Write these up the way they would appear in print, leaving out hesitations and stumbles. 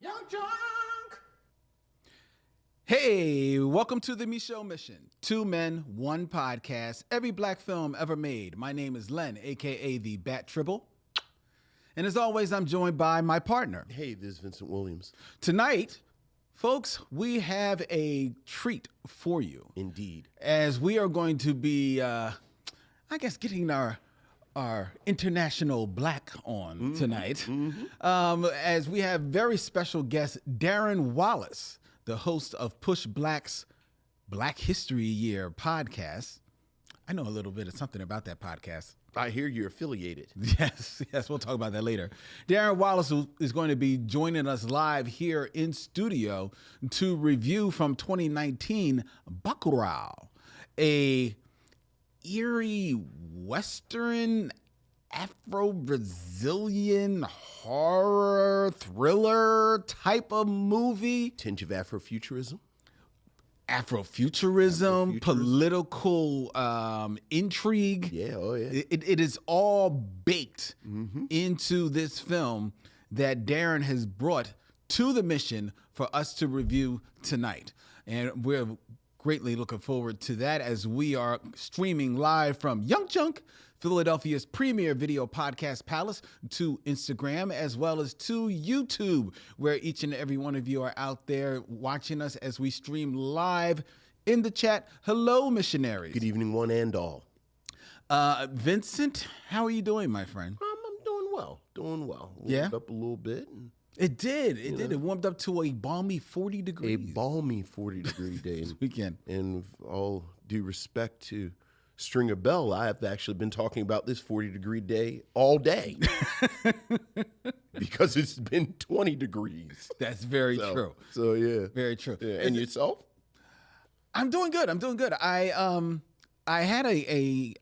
Young Junk! Hey, welcome to the Micheaux Mission. 2 men, 1 podcast, every black film ever made. My name is Len, a.k.a. the Bat Tribble. And as always, I'm joined by my partner. Hey, this is Vincent Williams. Tonight, folks, we have a treat for you. Indeed. As we are going to be, getting our international black on tonight. As we have very special guest, Darren Wallace, the host of Push Black's Black History Year podcast. I know a little bit of something about that podcast. I hear you're affiliated. Yes, we'll talk about that later. Darren Wallace is going to be joining us live here in studio to review from 2019 Bacurau, a eerie Western Afro-Brazilian horror thriller type of movie. Tinge of Afrofuturism. Afrofuturism, political intrigue. Yeah, oh yeah. It is all baked into this film that Darren has brought to the mission for us to review tonight. And we're greatly looking forward to that as we are streaming live from Young Junk, Philadelphia's premier video podcast palace, to Instagram as well as to YouTube, where each and every one of you are out there watching us as we stream live in the chat. Hello, missionaries. Good evening, one and all. Vincent, how are you doing, my friend? I'm doing well. Yeah? Warmed up a little bit. And, It did. It warmed up to a balmy 40 degrees. a balmy 40-degree day. This weekend. And with all due respect to Stringer Bell, I have actually been talking about this 40-degree day all day. Because it's been 20 degrees. That's very true. So, yeah. Very true. Yeah. And yourself? I'm doing good. I had a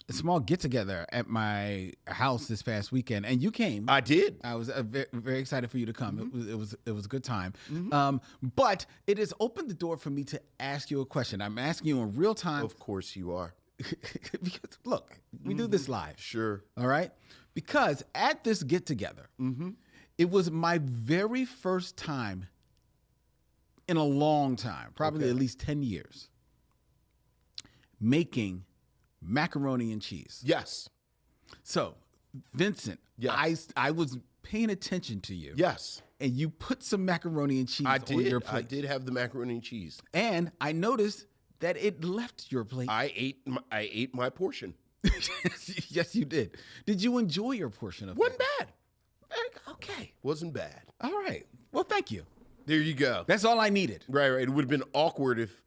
small get together at my house this past weekend, and you came. I did. I was very, very excited for you to come. It was a good time. But it has opened the door for me to ask you a question. I'm asking you in real time. Of course you are. Because look, we do this live. Sure. All right. Because at this get together, it was my very first time in a long time, probably at least 10 years, making macaroni and cheese. Yes. So, Vincent, Yes. I was paying attention to you. Yes. And you put some macaroni and cheese on your plate. I did have the macaroni and cheese. And I noticed that it left your plate. I ate my portion. Yes, you did. Did you enjoy your portion of Wasn't it? bad. Okay. Wasn't bad. All right. Well, thank you. There you go. That's all I needed. Right. It would have been awkward if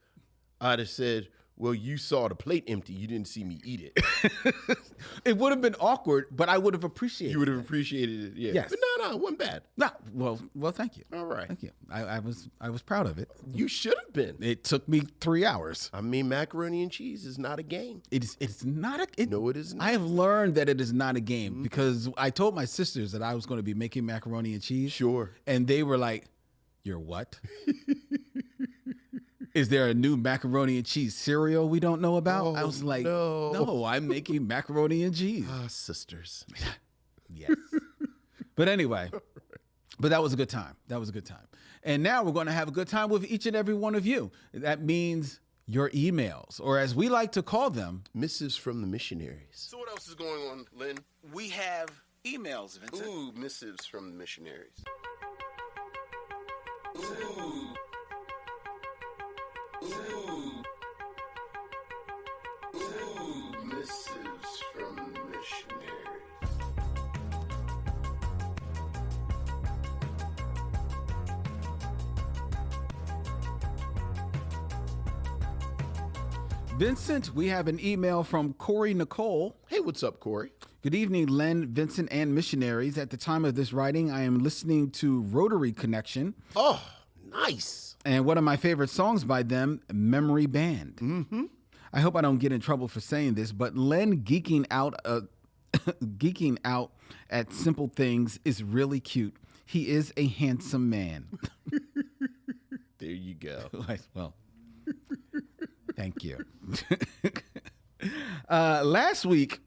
I'd have said, well, you saw the plate empty. You didn't see me eat it. It would have been awkward, but I would have appreciated it. You would have appreciated it. Yeah. Yes. But no, it wasn't bad. No, well, thank you. All right. Thank you. I was proud of it. You should have been. It took me 3 hours. I mean, macaroni and cheese is not a game. It's not a No, it is not. I have learned that it is not a game because I told my sisters that I was going to be making macaroni and cheese. Sure. And they were like, "You're what?" Is there a new macaroni and cheese cereal we don't know about? Oh, I was like, no. no, I'm making macaroni and cheese. Sisters. Yes. But anyway, but that was a good time. And now we're going to have a good time with each and every one of you. That means your emails, or as we like to call them, Missives from the missionaries. So what else is going on, Lynn? we have emails, Vincent. Ooh, missives from the missionaries. Ooh. Ooh. Ooh, missives from the missionaries. Vincent, we have an email from Corey Nicole. Hey, what's up, Corey? Good evening, Len, Vincent, and missionaries. At the time of this writing, I am listening to Rotary Connection. Oh, nice. And one of my favorite songs by them, Memory Band. Mm-hmm. I hope I don't get in trouble for saying this, but Len geeking out at simple things is really cute. He is a handsome man. There you go. Well, thank you. Last week,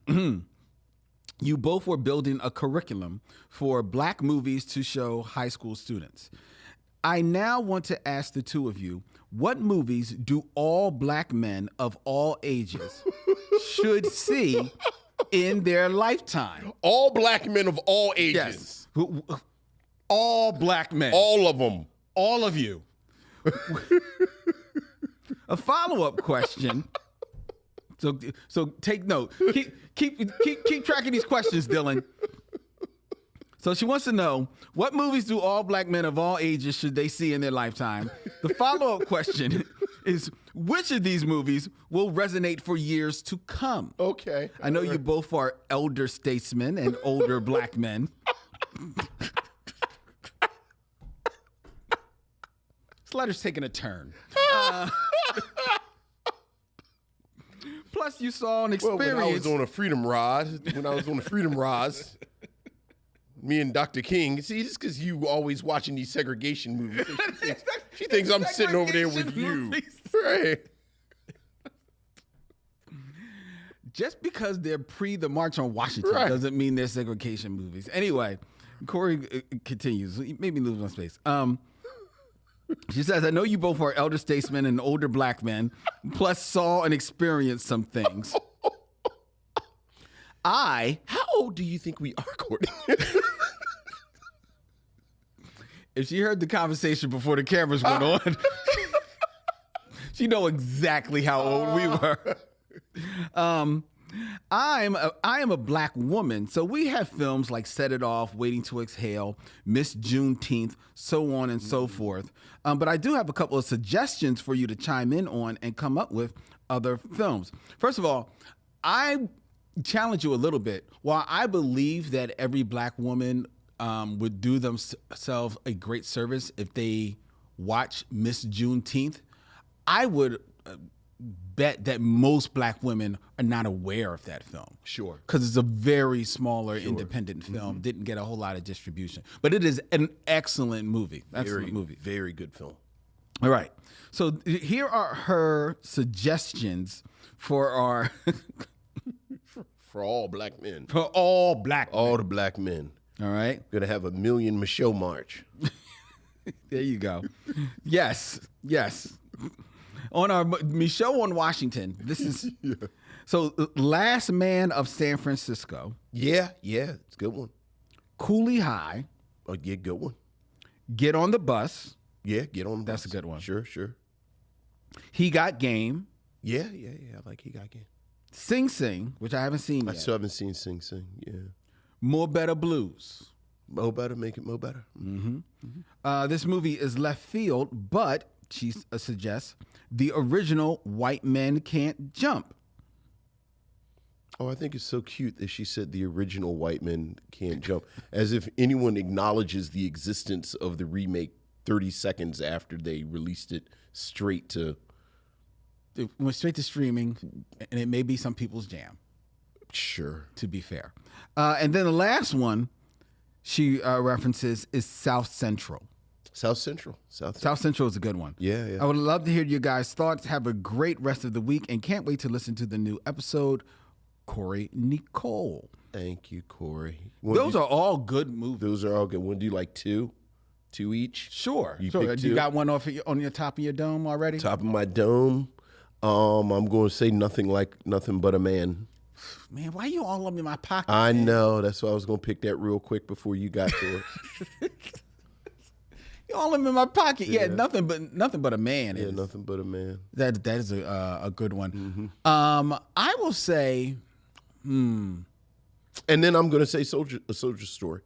you both were building a curriculum for black movies to show high school students. I now want to ask the two of you, what movies do all black men of all ages should see in their lifetime? All black men of all ages. Yes. All black men. All of them. All of you. A follow-up question. So take note. Keep track of these questions, Dylan. So she wants to know, what movies do all black men of all ages should they see in their lifetime? The follow-up question is, which of these movies will resonate for years to come? Okay. I know you both are elder statesmen and older black men. This letter's taking a turn. Plus, you saw an experience. Well, when I was on the Freedom Rods, me and Dr. King, see, just because you always watching these segregation movies, she thinks I'm sitting over there with you. Right. Just because they're pre the March on Washington doesn't mean they're segregation movies. Anyway, Corey continues. Maybe lose my space. She says, I know you both are elder statesmen and older black men, plus saw and experienced some things. How old do you think we are, Courtney? If she heard the conversation before the cameras went on, she know exactly how old we were. I am a black woman, so we have films like Set It Off, Waiting to Exhale, Miss Juneteenth, so on and so forth. But I do have a couple of suggestions for you to chime in on and come up with other films. First of all, I challenge you a little bit. While I believe that every black woman would do themselves a great service if they watch Miss Juneteenth, I would bet that most black women are not aware of that film. Sure. Because it's a very smaller independent film, didn't get a whole lot of distribution. But it is an excellent movie. Very good film. All right. So here are her suggestions for our... For all black men. For all black men. All the black men. All right. Gonna have a million Micheaux march. There you go. Yes. On our Micheaux on Washington, this is... So, Last Man of San Francisco. Yeah, it's a good one. Coolie High. Oh, yeah, good one. Get on the Bus. Yeah, get on the That's bus. a good one. Sure. He Got Game. Yeah, I like He Got Game. Sing Sing, which I haven't seen yet. I still haven't seen Sing Sing, yeah. More Better Blues. Mo Better, make it Mo Better. This movie is left field, but she suggests the original White Men Can't Jump. Oh, I think it's so cute that she said the original White Men Can't Jump, as if anyone acknowledges the existence of the remake 30 seconds after they released it straight to... It went straight to streaming, and it may be some people's jam. Sure. To be fair. And then the last one she references is South Central. South Central Is a good one. Yeah. I would love to hear your guys' thoughts. Have a great rest of the week, and can't wait to listen to the new episode. Corey Nicole. Thank you, Corey. Those are all good movies. Those are all good. Want to do like two each? Sure. You got one on your top of your dome already? Top of my dome. I'm going to say Nothing But a Man. Man, why you all up in my pocket? I know. That's why I was going to pick that real quick before you got to it. You all up in my pocket. Yeah, nothing but a man. Yeah, Nothing But a Man. That is a good one. I will say, And then I'm going to say A Soldier's Story.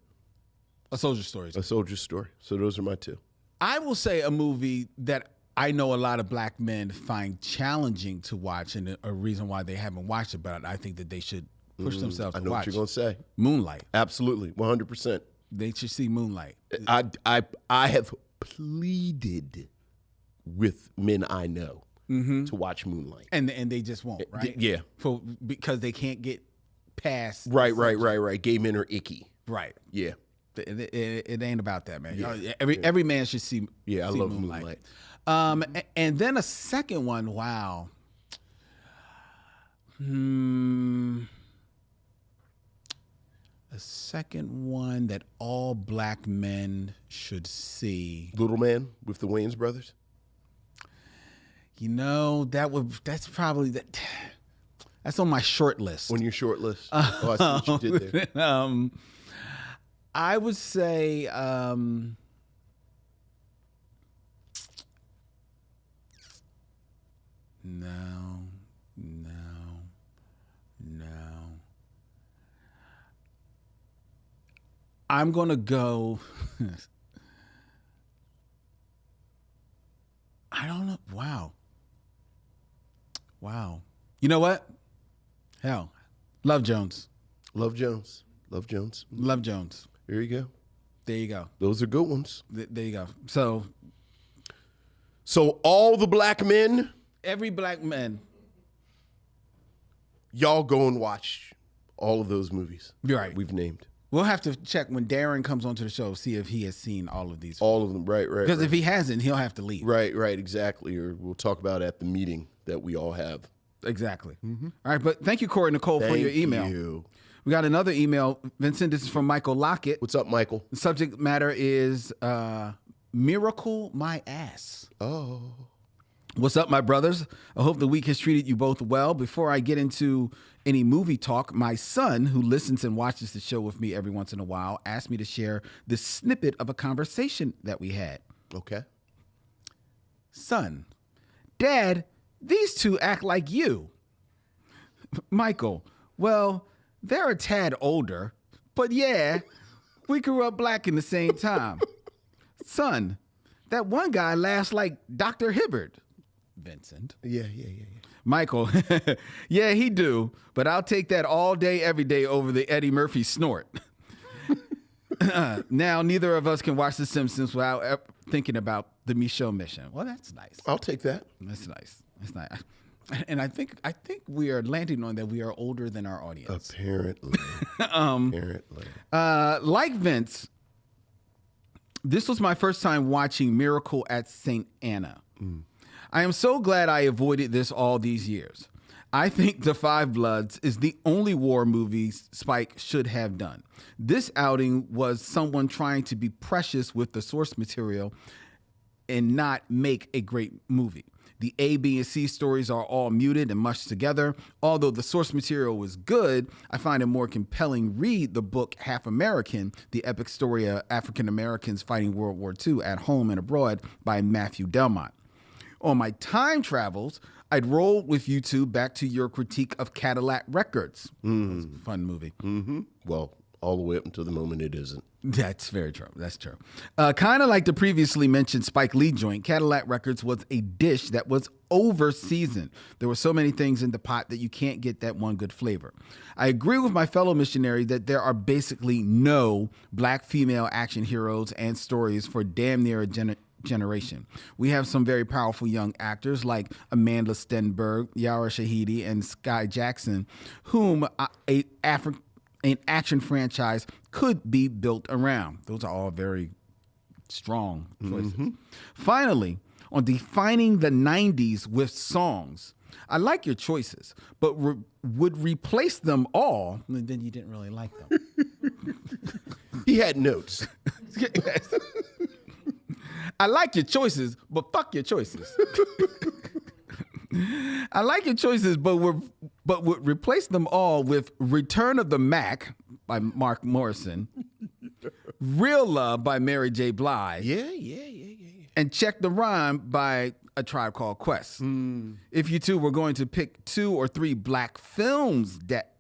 A Soldier's Story. A Soldier's Story. So those are my two. I will say a movie that I know a lot of black men find challenging to watch, and a reason why they haven't watched it, but I think that they should push themselves to watch. I know what you're going to say. Moonlight. Absolutely, 100%. They should see Moonlight. I have pleaded with men I know to watch Moonlight. And they just won't, right? Yeah. Because they can't get past. Right. Gay men are icky. Right. Yeah. It ain't about that, man. Yeah. Every man should see. Yeah, I love Moonlight. And then a second one. Wow. A second one that all black men should see. Little Man with the Wayans brothers. You know, that's probably that. That's on my short list. On your short list. Oh, I see what you did there. I would say no. I'm gonna go. I don't know. Wow. You know what? Hell, Love Jones. Love Jones. Love Jones. There you go. There you go. Those are good ones. There you go. So all the black men, every black man. y'all go and watch all of those movies. You're right. We've named. We'll have to check when Darren comes onto the show, see if he has seen all of these. All of them, right. Because if he hasn't, he'll have to leave. Right, exactly. Or we'll talk about it at the meeting that we all have. Exactly. All right, but thank you, Corey Nicole, for your email. Thank you. We got another email, Vincent. This is from Michael Lockett. What's up, Michael? The subject matter is Miracle My Ass. Oh. What's up, my brothers? I hope the week has treated you both well. Before I get into any movie talk, my son, who listens and watches the show with me every once in a while, asked me to share this snippet of a conversation that we had. Okay. Son, Dad, these two act like you. Michael, well, they're a tad older, but yeah, we grew up black in the same time. Son, that one guy laughs like Dr. Hibbert. Vincent. Yeah. Michael, yeah, he do, but I'll take that all day, every day over the Eddie Murphy snort. Now, neither of us can watch The Simpsons without thinking about the Micheaux mission. Well, that's nice. I'll take that. That's nice. And I think we are landing on that we are older than our audience. Apparently. Like Vince, this was my first time watching Miracle at St. Anna. I am so glad I avoided this all these years. I think The Five Bloods is the only war movie Spike should have done. This outing was someone trying to be precious with the source material and not make a great movie. The A, B, and C stories are all muted and mushed together. Although the source material was good, I find a more compelling read the book Half American, the epic story of African Americans fighting World War II at home and abroad by Matthew Delmont. On my time travels, I'd roll with you two back to your critique of Cadillac Records. It's a fun movie. Well, all the way up until the moment it isn't. That's very true. That's true. Kind of like the previously mentioned Spike Lee joint, Cadillac Records was a dish that was over-seasoned. There were so many things in the pot that you can't get that one good flavor. I agree with my fellow missionary that there are basically no black female action heroes and stories for damn near a generation. We have some very powerful young actors like Amanda Stenberg, Yara Shahidi, and Sky Jackson, whom an action franchise could be built around. Those are all very strong choices. Finally, on defining the 90s with songs, I like your choices, but would replace them all, and then you didn't really like them. He had notes. I like your choices, but fuck your choices. I like your choices, but would replace them all with Return of the Mac by Mark Morrison, Real Love by Mary J. Blige, and Check the Rhyme by A Tribe Called Quest. If you two were going to pick 2 or 3 black films that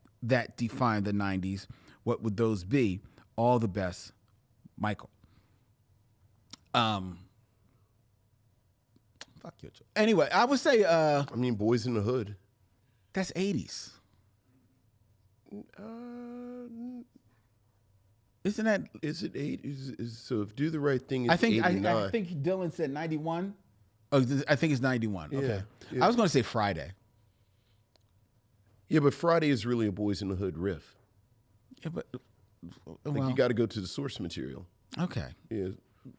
define the 90s, what would those be? All the best, Michael. Fuck your choice. Anyway, I would say I mean, Boys in the Hood. that's 80s. Isn't that? Is it 8? So if Do the Right Thing is I think 89. I think Dylan said 91. Oh, I think it's 91. Okay. Yeah. I was going to say Friday. Yeah, but Friday is really a Boys in the Hood riff. Yeah, but Like you got to go to the source material. okay. Yeah.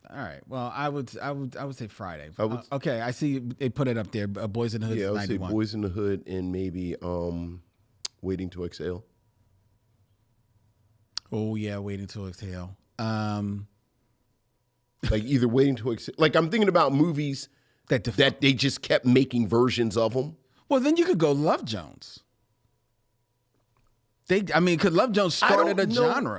All right. Well, I would say Friday. I would- Okay, I see they put it up there. Boys in the Hood Yeah, I is would say 91. Boys in the Hood and maybe Waiting to Exhale. Oh yeah, Waiting to Exhale. Like either Waiting to Exhale. Like I'm thinking about movies that they just kept making versions of them. Well, then you could go Love Jones. Because Love Jones started a genre.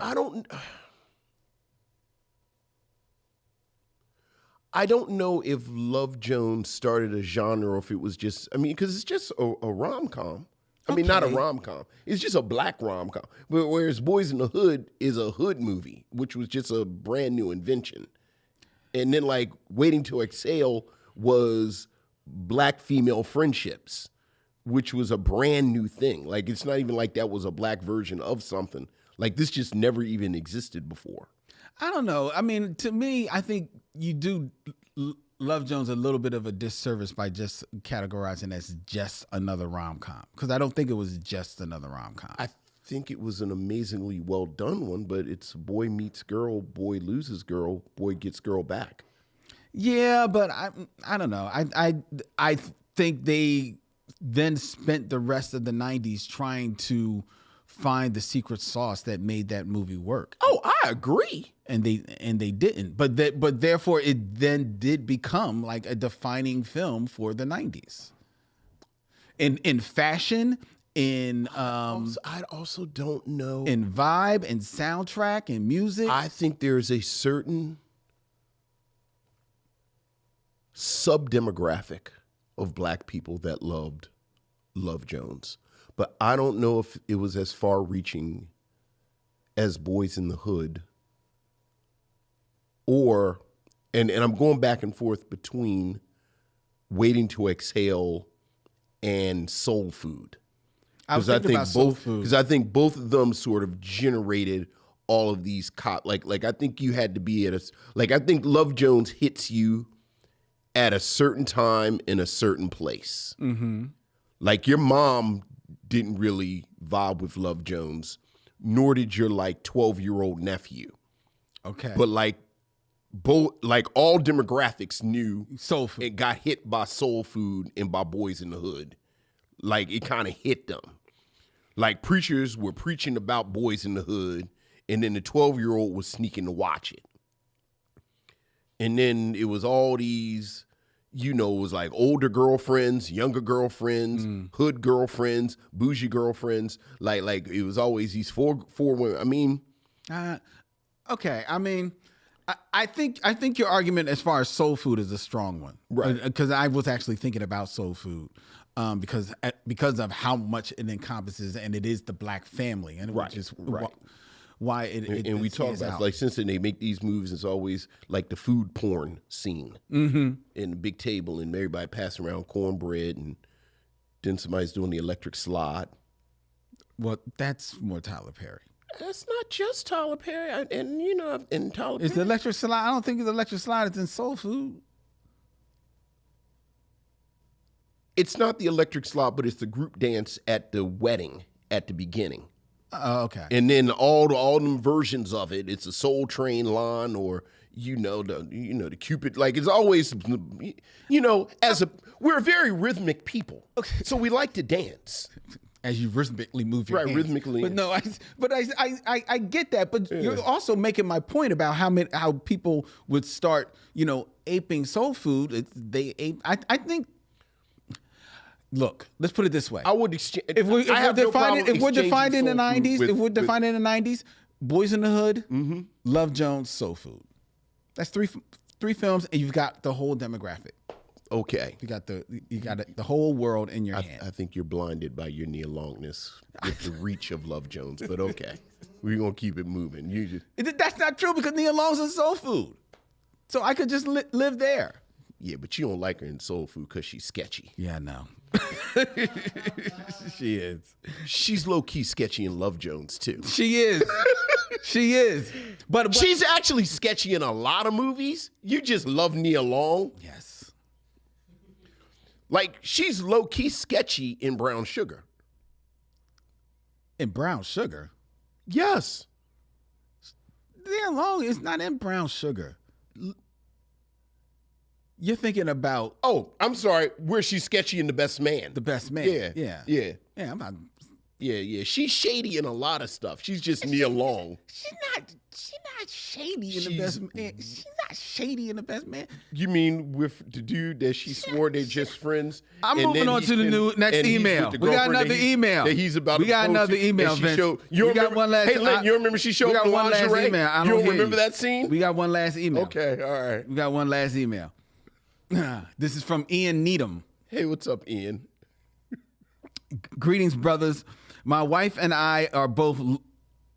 I don't know if Love Jones started a genre or if it was just, because it's just a rom-com. Not a rom-com. It's just a black rom-com. Whereas Boys in the Hood is a hood movie, which was just a brand new invention. And then like Waiting to Exhale was black female friendships, which was a brand new thing. Like it's not even like that was a black version of something. Like this just never even existed before. I don't know. To me, I think you do Love Jones a little bit of a disservice by just categorizing as just another rom-com. Because I don't think it was just another rom-com. I think it was an amazingly well done one, but it's boy meets girl, boy loses girl, boy gets girl back. Yeah, but I don't know. I think they then spent the rest of the 90s trying to find the secret sauce that made that movie work. Oh, I agree. And they didn't. But therefore it then did become like a defining film for the 90s. In fashion, I also don't know. In vibe and soundtrack and music. I think there's a certain sub-demographic of black people that loved Love Jones. But I don't know if it was as far-reaching as Boys in the Hood, and I'm going back and forth between Waiting to Exhale and Soul Food. Because I think both of them sort of generated all of these like I think you had to be I think Love Jones hits you at a certain time in a certain place. Mm-hmm. Like your mom didn't really vibe with Love Jones, nor did your 12-year-old nephew. Okay. But all demographics knew Soul Food. It got hit by Soul Food and by Boys in the Hood. Like it kind of hit them. Like preachers were preaching about Boys in the Hood, and then the 12-year-old was sneaking to watch it. And then it was all these, it was like older girlfriends, younger girlfriends, hood girlfriends, bougie girlfriends. Like it was always these four women. Okay. I think your argument as far as Soul Food is a strong one, right? Because I was actually thinking about Soul Food, because of how much it encompasses, and it is the black family, and right, which is right. Why it and we talk about since then they make these movies, it's always like the food porn scene in the big table and everybody passing around cornbread, and then somebody's doing the electric slide. Well, that's more Tyler Perry. That's not just Tyler Perry, and Tyler Perry. It's the electric slide. I don't think the electric slide is in Soul Food. It's not the electric slide, but it's the group dance at the wedding at the beginning. Okay. And then all them versions of it, it's a Soul Train line, or the Cupid. Like it's always, we're a very rhythmic people, okay. So we like to dance. As you rhythmically move your hands. Rhythmically. But no, I get that. But you're also making my point about how people would start, aping Soul Food. I think. Look, let's put it this way. I would exchange. If we're defined in the 90s, Boys in the Hood, Love Jones, Soul Food. That's three films, and you've got the whole demographic. Okay. You got the whole world in your hand. I think you're blinded by your Nia Longness with the reach of Love Jones, but okay. We're going to keep it moving. That's not true, because Nia Long's in Soul Food. So I could just live there. Yeah, but you don't like her in Soul Food because she's sketchy. Yeah, I know. She is. She's low-key sketchy in Love Jones, too. She is. She is. But she's actually sketchy in a lot of movies. You just love Nia Long. Yes. Like, she's low-key sketchy in Brown Sugar. In Brown Sugar? Yes. Nia Long is not in Brown Sugar. You're thinking about... Oh, I'm sorry. Where she's sketchy in The Best Man. The Best Man. Yeah. Yeah. I'm not... Yeah. She's shady in a lot of stuff. She's just Nia Long. She's not shady in the best man. She's not shady in the best man. You mean with the dude that she swore they're just friends? I'm and moving then on he's to the been- next and he's with email. the We got girlfriend another email. That he's about We to got post another it, email, and she Vince. showed- you We remember, got one last- Hey, Lynn, you remember she showed We got the one last lingerie? email. I You don't don't hear remember you. that scene? We got one last email. Okay, all right. We got one last email. This is from Ian Needham. Hey, what's up, Ian? Greetings, brothers. My wife and I are both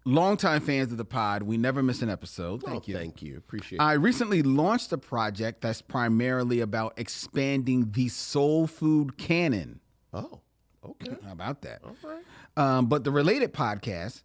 longtime fans of the pod. We never miss an episode. Thank you. Thank you. Appreciate it. I recently launched a project that's primarily about expanding the soul food canon. Oh, okay. How about that? All right. But the related podcast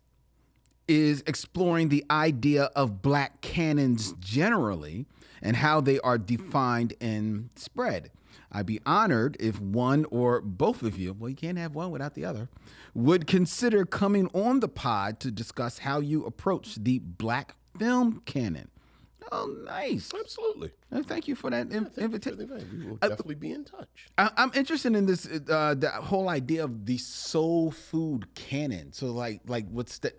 is exploring the idea of black canons generally and how they are defined and spread. I'd be honored if one or both of you, well, you can't have one without the other, would consider coming on the pod to discuss how you approach the black film canon. Oh, nice. Absolutely. Thank you for that invitation. We will definitely be in touch. I'm interested in this, the whole idea of the soul food canon. So like what's the,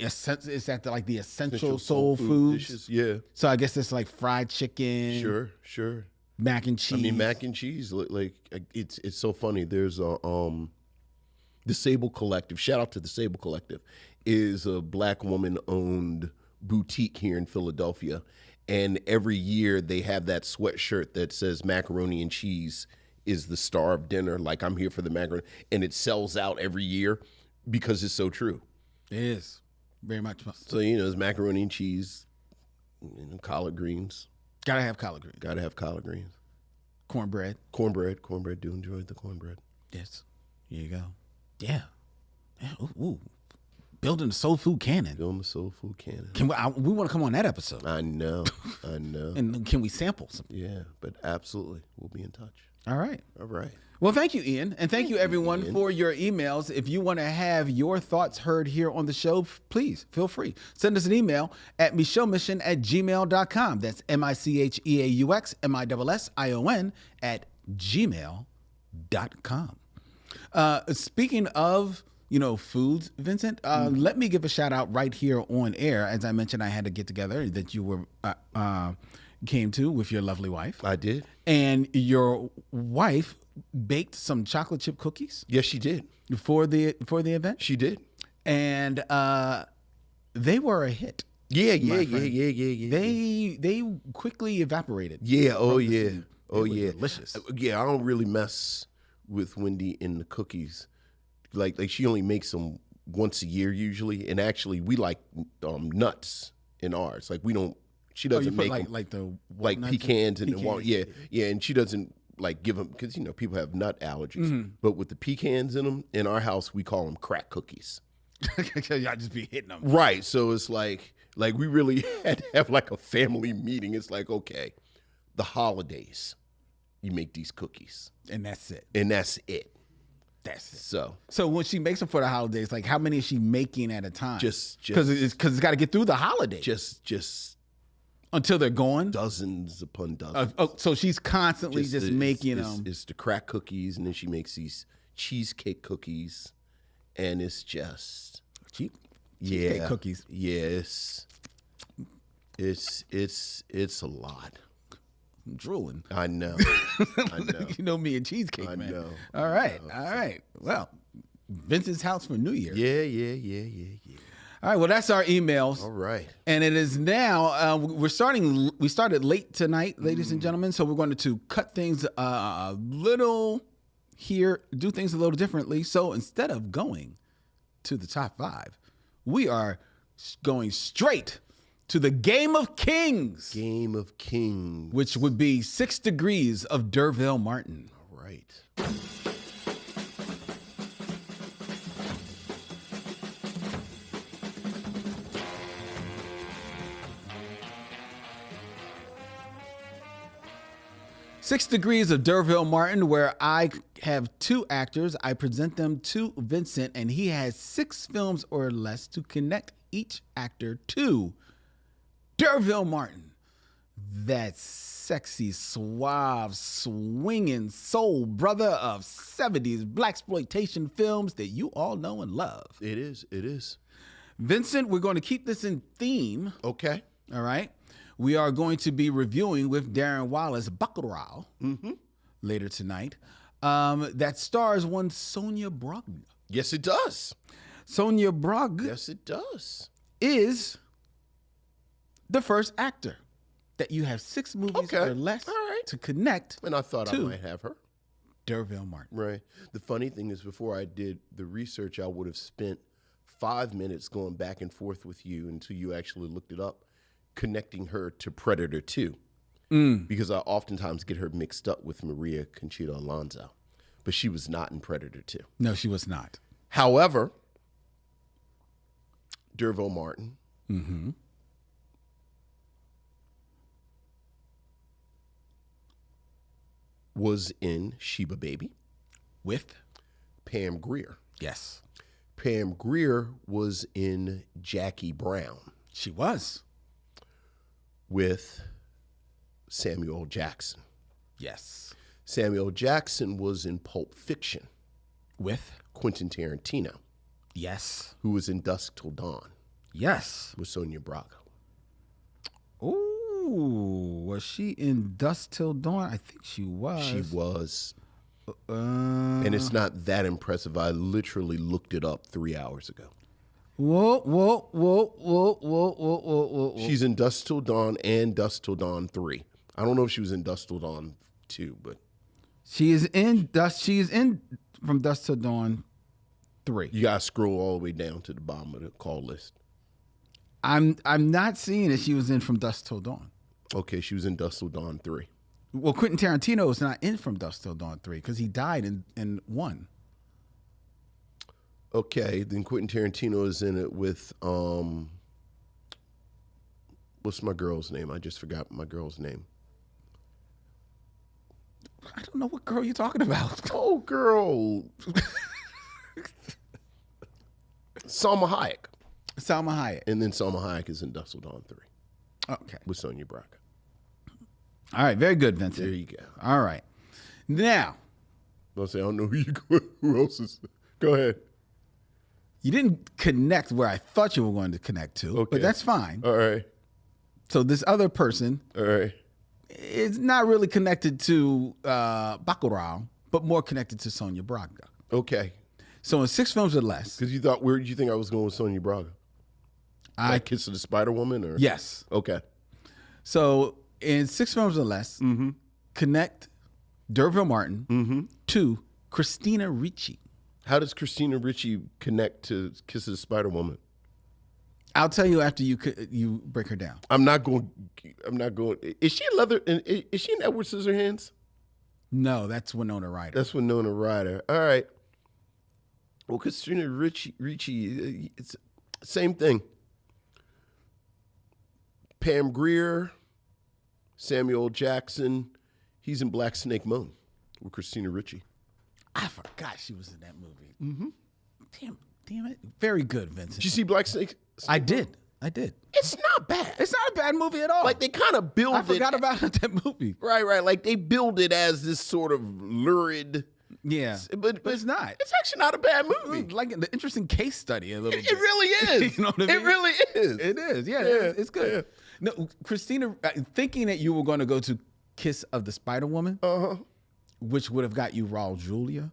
essence, is that the essential soul foods? Dishes. Yeah. So I guess it's like fried chicken. Sure. Mac and cheese. I mean, mac and cheese, like it's so funny. There's a the Sable Collective. Shout out to the Sable Collective. Is a black woman owned boutique here in Philadelphia, and every year they have that sweatshirt that says macaroni and cheese is the star of dinner. Like, I'm here for the macaroni, and it sells out every year because it's so true. It is very much. So it's macaroni and cheese, collard greens. Gotta have collard greens. Gotta have collard greens. Cornbread. Cornbread. Do enjoy the cornbread. Yes. Here you go. Yeah. Ooh. Building the soul food canon. Building the soul food canon. Can we want to come on that episode? I know. And can we sample some? Yeah, but absolutely. We'll be in touch. All right. Well, thank you, Ian. And thank you, everyone, for your emails. If you want to have your thoughts heard here on the show, please feel free. Send us an email at micheauxmission@gmail.com. That's micheauxmission@gmail.com. Speaking of, foods, Vincent, let me give a shout out right here on air. As I mentioned, I had a get together that you were came to with your lovely wife. I did. And your wife baked some chocolate chip cookies. Yes, she did. For the event. She did. And they were a hit. Yeah. They quickly evaporated. Yeah. Oh yeah. Delicious. Yeah, I don't really mess with Wendy in the cookies. Like she only makes them once a year usually, and actually we like nuts in ours. Like we don't. She doesn't make them like pecans and walnuts. Yeah, and she doesn't like give them because people have nut allergies. Mm-hmm. But with the pecans in them, in our house we call them crack cookies. Y'all just be hitting them. Right. So it's like we really had to have like a family meeting. It's like, okay, the holidays, you make these cookies. And that's it. That's it. So when she makes them for the holidays, like how many is she making at a time? Just because it's got to get through the holidays. Just until they're gone. Dozens upon dozens. So she's constantly just making them. It's the crack cookies, and then she makes these cheesecake cookies, and it's just cheesecake cookies. Yes, it's a lot. I'm drooling. I know. You know me and cheesecake, man. I know. All right. Well, Vincent's house for New Year's. Yeah. All right. Well, that's our emails. All right. And it is now. We started late tonight, ladies and gentlemen. So we're going to cut things a little here, do things a little differently. So instead of going to the top 5, we are going straight to the Game of Kings. Game of Kings. Which would be 6 Degrees of D'Urville Martin. All right. Six Degrees of D'Urville Martin, where I have 2 actors. I present them to Vincent, and he has 6 films or less to connect each actor to D'Urville Martin. That's sexy, suave, swinging soul brother of 70s blaxploitation films that you all know and love. It is. It is. Vincent, we're going to keep this in theme. Okay. All right. We are going to be reviewing with Darren Wallace Bacurau later tonight. That stars one Sonia Braga. Yes, it does. Sonia Braga Yes, it does. is the first actor that you have 6 movies Okay. or less All right. to connect And I thought I to might have her. Derville Martin. Right. The funny thing is, before I did the research, I would have spent 5 minutes going back and forth with you until you actually looked it up, connecting her to Predator 2. Because I oftentimes get her mixed up with Maria Conchita Alonso. But she was not in Predator 2. No, she was not. However, Derville Martin was in Sheba Baby. With? Pam Grier. Yes. Pam Grier was in Jackie Brown She was. with Samuel Jackson. Yes. Samuel Jackson was in Pulp Fiction. With? Quentin Tarantino, Yes. who was in Dusk Till Dawn Yes. with Sonia Braga. Ooh, was she in Dusk Till Dawn? I think she was. She was. Uh, And it's not that impressive. I literally looked it up 3 hours ago. Whoa. She's in Dusk Till Dawn and Dusk Till Dawn 3. I don't know if she was in Dusk Till Dawn 2, but She is in from Dusk Till Dawn 3. you got to scroll all the way down to the bottom of the call list. I'm not seeing that she was in From Dusk Till Dawn. Okay, she was in Dusk Till Dawn 3. Well, Quentin Tarantino is not in From Dusk Till Dawn 3 because he died in 1. Okay, then Quentin Tarantino is in it with, what's my girl's name? I just forgot my girl's name. I don't know what girl you're talking about. Oh, girl. Salma Hayek. Salma Hayek. And then Salma Hayek is in Dusk Till Dawn 3 Okay. with Sonia Braga. All right. Very good, Vincent. There you go. All right. Now, I'll say, I don't know who else is. Go ahead. you didn't connect where I thought you were going to connect to, Okay. but that's fine. All right. So this other person All right. is not really connected to Bacurau, but more connected to Sonia Braga. Okay. So in 6 films or less, Because you thought, where did you think I was going with Sonia Braga? I Like Kiss of the Spider Woman? Or? yes. Okay. So in 6 films or less, connect Derville Martin to Christina Ricci. How does Christina Ricci connect to Kiss of the Spider Woman? I'll tell you after you break her down. I'm not going. Is she in Leather? Is she in Edward Scissorhands? No, that's Winona Ryder. That's Winona Ryder. All right. Well, Christina Ricci, it's same thing. Pam Grier, Samuel Jackson. He's in Black Snake Moan with Christina Ricci. I forgot she was in that movie. Damn it. Very good, Vincent. Did you see Black Snake? I did. It's not bad. It's not a bad movie at all. Like they kind of build I it. forgot about that movie. Right. Like they build it as this sort of lurid. Yeah, But it's not. It's actually not a bad movie. Like an interesting case study a little bit. It really is. You know what I mean? It really is. It is. Yeah, Yeah, it's good. No, Christina, thinking that you were going to go to Kiss of the Spider Woman, which would have got you Raul Julia.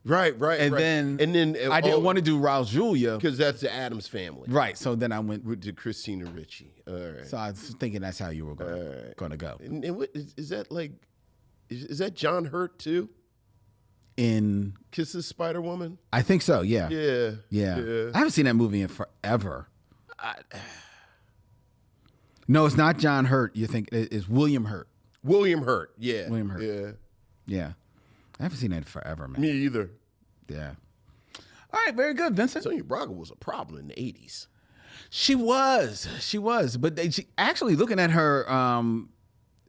Right. And then I didn't want to do Raul Julia. because that's the Addams Family. Right. So then I went. With the Christina Ricci. All right. So I was thinking that's how you were going to go. And what is that like? Is that John Hurt too? In Kiss the Spider Woman? I think so. Yeah. Yeah. I haven't seen that movie in forever. No, it's not John Hurt. You think it's William Hurt. William Hurt. Yeah. William Hurt. Yeah. Yeah. I haven't seen that in forever, man. Me either. Yeah. All right, very good, Vincent. Sonia Braga was a problem in the 80s. She was, but she actually looking at her Like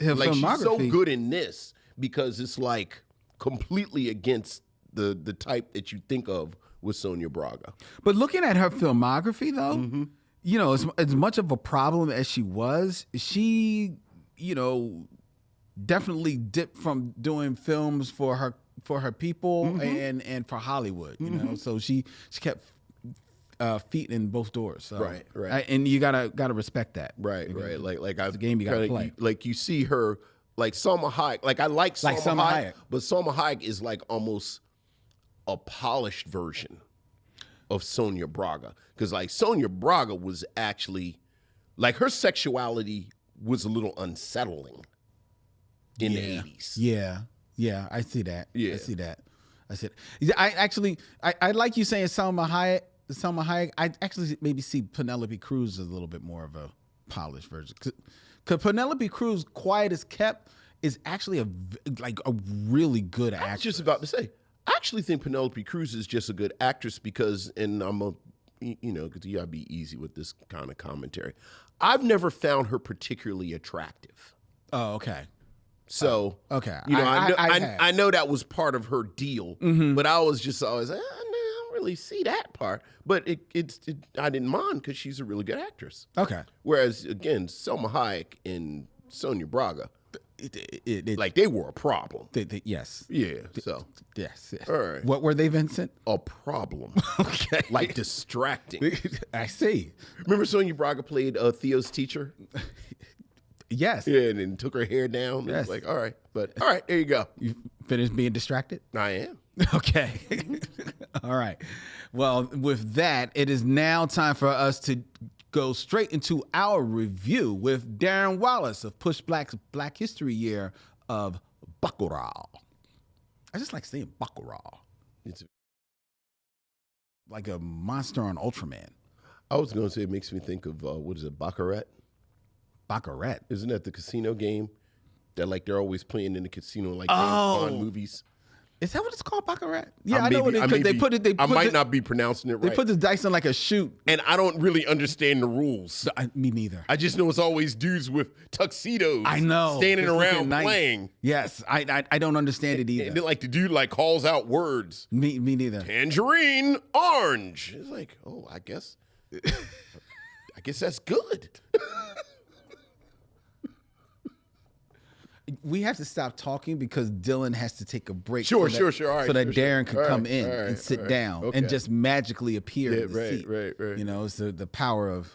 filmography. she's so good in this because it's like completely against the type that you think of with Sonia Braga. But looking at her filmography, though, you know, as much of a problem as she was, she, you know, definitely dipped from doing films for her people and for Hollywood. You know, so she kept feet in both doors. So, Right. and you gotta respect that. Right. Like I've a game you gotta kinda, play. Like you see her, like Salma Hayek. Like I like Salma Hayek, but Salma Hayek is like almost a polished version of Sonia Braga, because like Sonia Braga was actually like her sexuality was a little unsettling in the 80s. Yeah, I see that. Yeah. I see that. I like you saying Salma Hayek. I actually maybe see Penelope Cruz as a little bit more of a polished version. Because Penelope Cruz, quiet as kept, is actually a really good actress. I was just about to say, I actually think Penelope Cruz is just a good actress because, and because you gotta be easy with this kind of commentary. I've never found her particularly attractive. Oh, okay. So, okay. I know that was part of her deal, but I was just always, I don't really see that part. But I didn't mind because she's a really good actress. Okay. Whereas, again, Salma Hayek and Sonia Braga, like they were a problem. Yes. Yeah. So. Yes. All right. What were they, Vincent? A problem. Okay. Like distracting. I see. Remember Sonia Braga played Theo's teacher? Yes. Yeah, and then took her hair down. Yes. It's like, all right, there you go. You finished being distracted? I am. Okay. All right. Well, with that, it is now time for us to go straight into our review with Darren Wallace of Push Black's Black History Year of Bacurau. I just like saying Bacurau. It's like a monster on Ultraman. I was going to say it makes me think of, what is it, Baccarat? Baccarat. Isn't that the casino game that like they're always playing in the casino like James Bond movies? Is that what it's called, Baccarat? Yeah, I know what it is. I might not be pronouncing it right. They put the dice in like a chute. And I don't really understand the rules. Me neither. I just know it's always dudes with tuxedos. I know. Standing around playing. Yes, I don't understand it either. And then like the dude like calls out words. Me neither. Tangerine, orange. It's like, oh, I guess that's good. We have to stop talking because Dylan has to take a break. Sure. All right, so that Darren can come in all right, and sit down okay. and just magically appear in the seat. Right. You know, it's the power of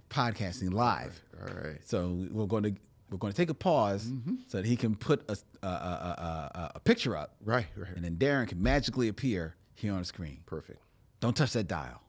podcasting live. All right. So we're going to take a pause so that he can put a picture up. Right. And then Darren can magically appear here on the screen. Perfect. Don't touch that dial.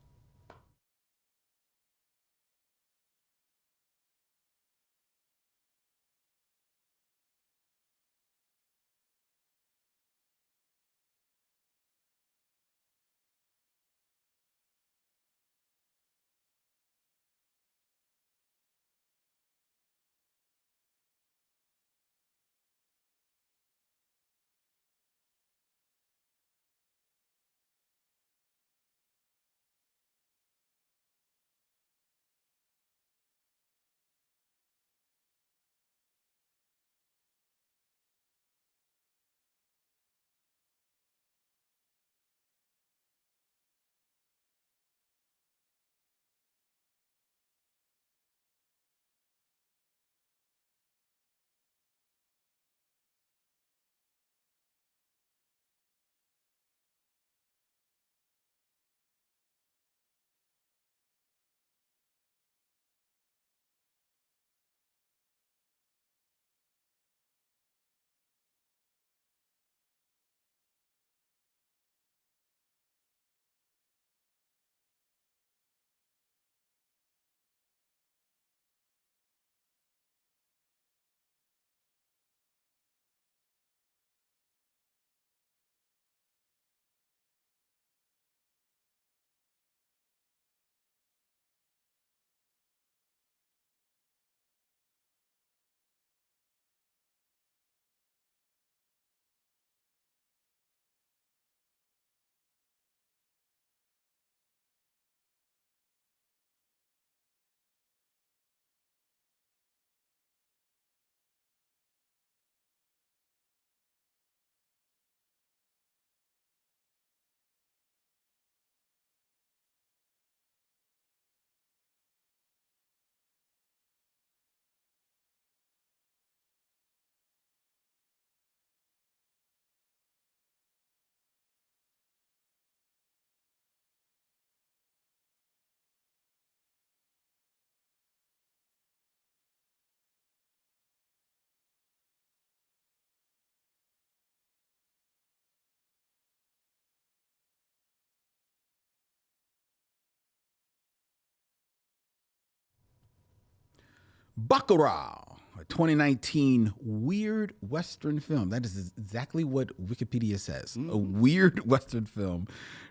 Bacurau, a 2019 weird Western film. That is exactly what Wikipedia says. A weird Western film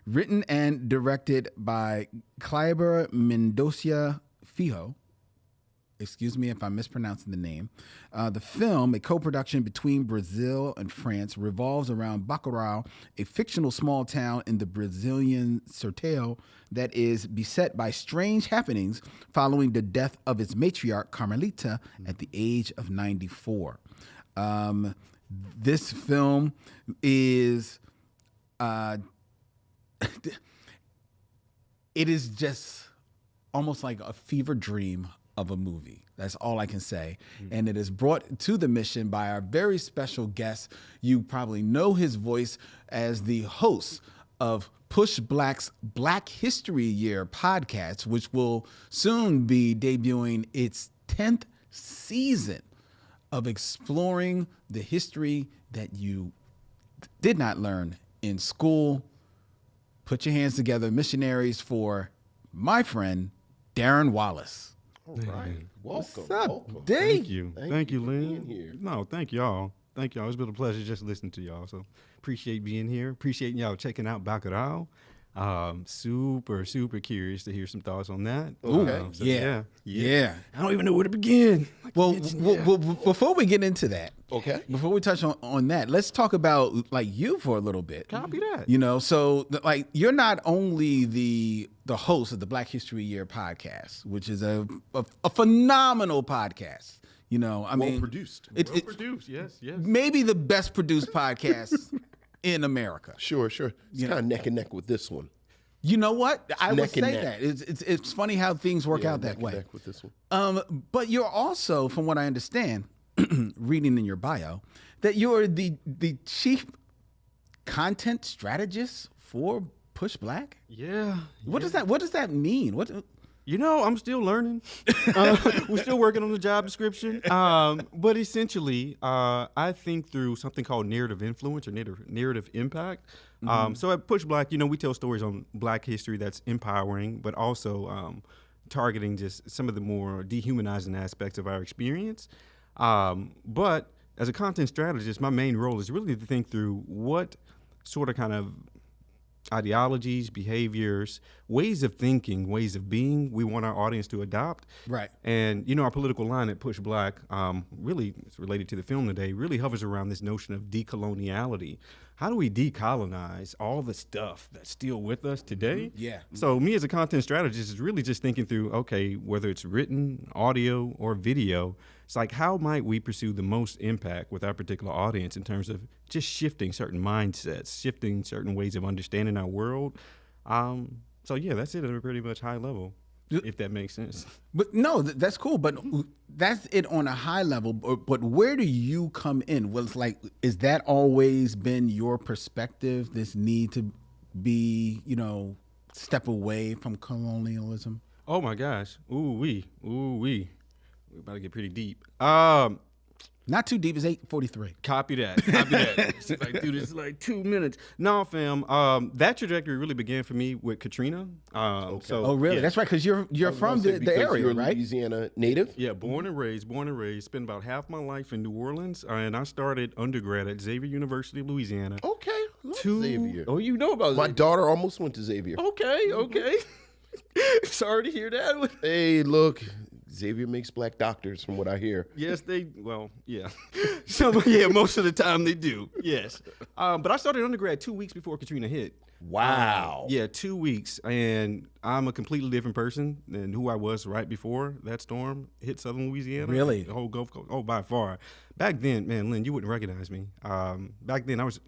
written and directed by Kleber Mendoza Fijo. Excuse me if I'm mispronouncing the name. The film, a co-production between Brazil and France, revolves around Bacurau, a fictional small town in the Brazilian Sertão that is beset by strange happenings following the death of its matriarch, Carmelita, at the age of 94. This film is... it is just almost like a fever dream of a movie. That's all I can say. And it is brought to the mission by our very special guest. You probably know his voice as the host of Push Black's Black History Year podcast, which will soon be debuting its 10th season of exploring the history that you did not learn in school. Put your hands together, missionaries, for my friend, Darren Wallace. All right. Welcome. What's up, welcome. D? Thank you. Thank you, for being Lynn. here. No, thank y'all. Thank y'all. It's been a pleasure just listening to y'all. So appreciate being here. Appreciate y'all checking out Bacurau. Super curious to hear some thoughts on that. Okay. Yeah. I don't even know where to begin. Well, before we get into that, Okay. before we touch on that, let's talk about like you for a little bit. Copy that. You know, so like you're not only the host of the Black History Year podcast, which is a phenomenal podcast. You know, I mean, produced. It, Well produced. Yes. maybe the best produced podcast in America. Sure. It's kind of neck and neck with this one. You know what? I would neck and say neck. that it's funny how things work out neck that and way. neck with this one. But you're also, from what I understand, reading in your bio, that you're the chief content strategist for Push Black. Yeah. What does that mean? What? You know, I'm still learning. We're still working on the job description. But essentially, I think through something called narrative influence or narrative impact. So at Push Black, you know, we tell stories on Black history that's empowering, but also targeting just some of the more dehumanizing aspects of our experience. But as a content strategist, my main role is really to think through what sort of kind of ideologies, behaviors, ways of thinking, ways of being we want our audience to adopt. Right. And, you know, our political line at Push Black, really, it's related to the film today, really hovers around this notion of decoloniality. How do we decolonize all the stuff that's still with us today? Yeah. So me as a content strategist is really just thinking through, okay, whether it's written, audio, or video, it's like, how might we pursue the most impact with our particular audience in terms of just shifting certain mindsets, shifting certain ways of understanding our world? So yeah, that's it at a pretty much high level, if that makes sense. But no, that's cool. But that's it on a high level. But where do you come in? Well, it's like, is that always been your perspective? This need to be, you know, step away from colonialism? Oh my gosh. Ooh wee. We're about to get pretty deep. Not too deep. It's 8:43. Copy that. See if I can do this in like 2 minutes. No, fam. That trajectory really began for me with Katrina. So, Oh, really? yeah. That's right. Because you're from the area, you're a right? Louisiana native. Yeah, born and raised. Spent about half my life in New Orleans, and I started undergrad at Xavier University of Louisiana. Okay. Xavier. Oh, you know about My Xavier. daughter almost went to Xavier. Okay. Sorry to hear that. Hey, look, Xavier makes black doctors, from what I hear. Yes, yeah. Most of the time they do. Yes. But I started undergrad 2 weeks before Katrina hit. Wow. Yeah, 2 weeks. And I'm a completely different person than who I was right before that storm hit southern Louisiana. Really? The whole Gulf Coast. Oh, by far. Back then, man, Lynn, you wouldn't recognize me. Back then, I was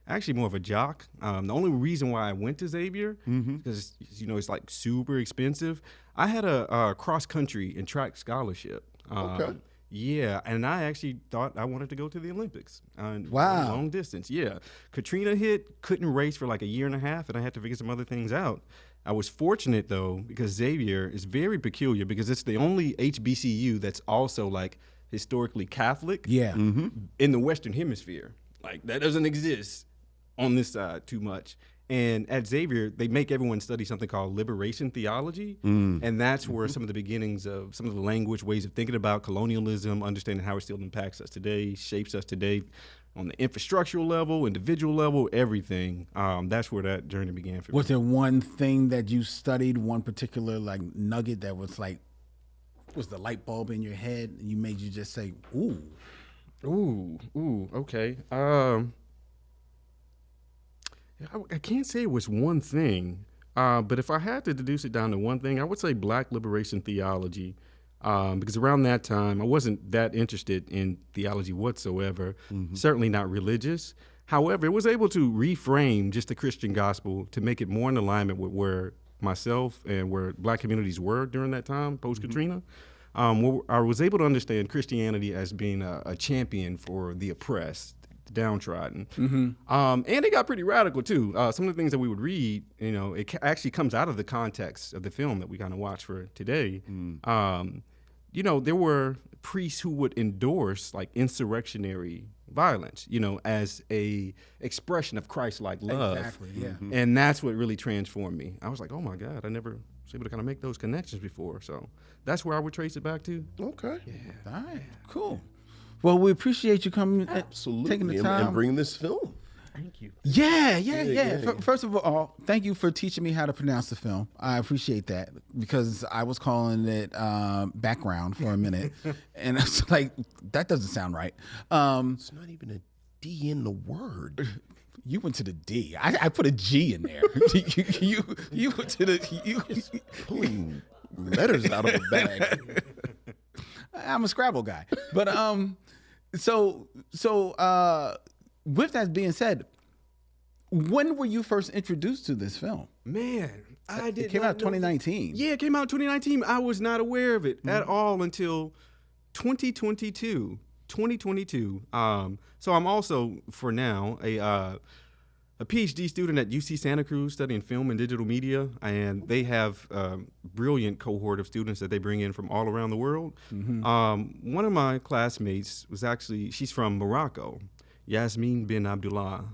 actually more of a jock. The only reason why I went to Xavier, because, you know, it's like super expensive. I had a cross country and track scholarship. Okay. Yeah, and I actually thought I wanted to go to the Olympics. Wow. Long distance, yeah. Katrina hit, couldn't race for like a year and a half, and I had to figure some other things out. I was fortunate, though, because Xavier is very peculiar because it's the only HBCU that's also like historically Catholic Yeah. in the Western Hemisphere. Like, that doesn't exist on this side too much. And at Xavier, they make everyone study something called liberation theology. And that's where some of the beginnings of some of the language, ways of thinking about colonialism, understanding how it still impacts us today, shapes us today on the infrastructural level, individual level, everything. That's where that journey began for me. Was there one thing that you studied, one particular like nugget that was like, was the light bulb in your head and you made you just say, ooh. Okay. I can't say it was one thing, but if I had to deduce it down to one thing, I would say Black liberation theology, because around that time, I wasn't that interested in theology whatsoever, certainly not religious. However, it was able to reframe just the Christian gospel to make it more in alignment with where myself and where Black communities were during that time, post-Katrina. Where I was able to understand Christianity as being a champion for the oppressed, downtrodden. And it got pretty radical too. Some of the things that we would read, it actually comes out of the context of the film that we kind of watch for today. There were priests who would endorse like insurrectionary violence, as a expression of Christ-like love. Exactly, yeah. And that's what really transformed me. I was like, oh my God, I never was able to kind of make those connections before. So that's where I would trace it back to. Okay. All right, cool. Well, we appreciate you coming, Absolutely. taking the time. And bringing this film. Thank you. Yeah. First of all, thank you for teaching me how to pronounce the film. I appreciate that because I was calling it Background for a minute, and it's like that doesn't sound right. It's not even a D in the word. You went to the D. I put a G in there. you went to the Pulling letters out of a bag. I'm a Scrabble guy, but so with that being said, when were you first introduced to this film? Man, I did. It came out 2019. Yeah, it came out in 2019. I was not aware of it at all until 2022. So I'm also, for now, a PhD student at UC Santa Cruz studying film and digital media, and they have a brilliant cohort of students that they bring in from all around the world. One of my classmates she's from Morocco, Yasmin bin Abdullah,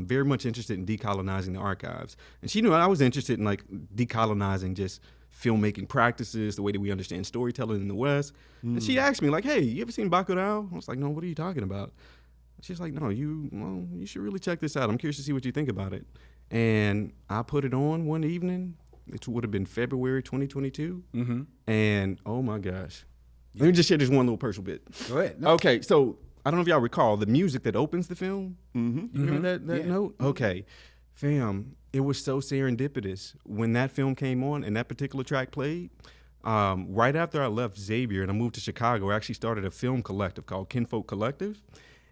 very much interested in decolonizing the archives. And she knew I was interested in like decolonizing just filmmaking practices, the way that we understand storytelling in the West. And she asked me like, hey, you ever seen Bacurau? I was like, no, what are you talking about? She's like, no, you should really check this out. I'm curious to see what you think about it. And I put it on one evening. It would have been February 2022. And oh my gosh. Let me just share this one little personal bit. Go ahead. Okay, so I don't know if y'all recall the music that opens the film. You remember that note? Okay. Fam, it was so serendipitous. When that film came on and that particular track played, right after I left Xavier and I moved to Chicago, I actually started a film collective called Kinfolk Collective.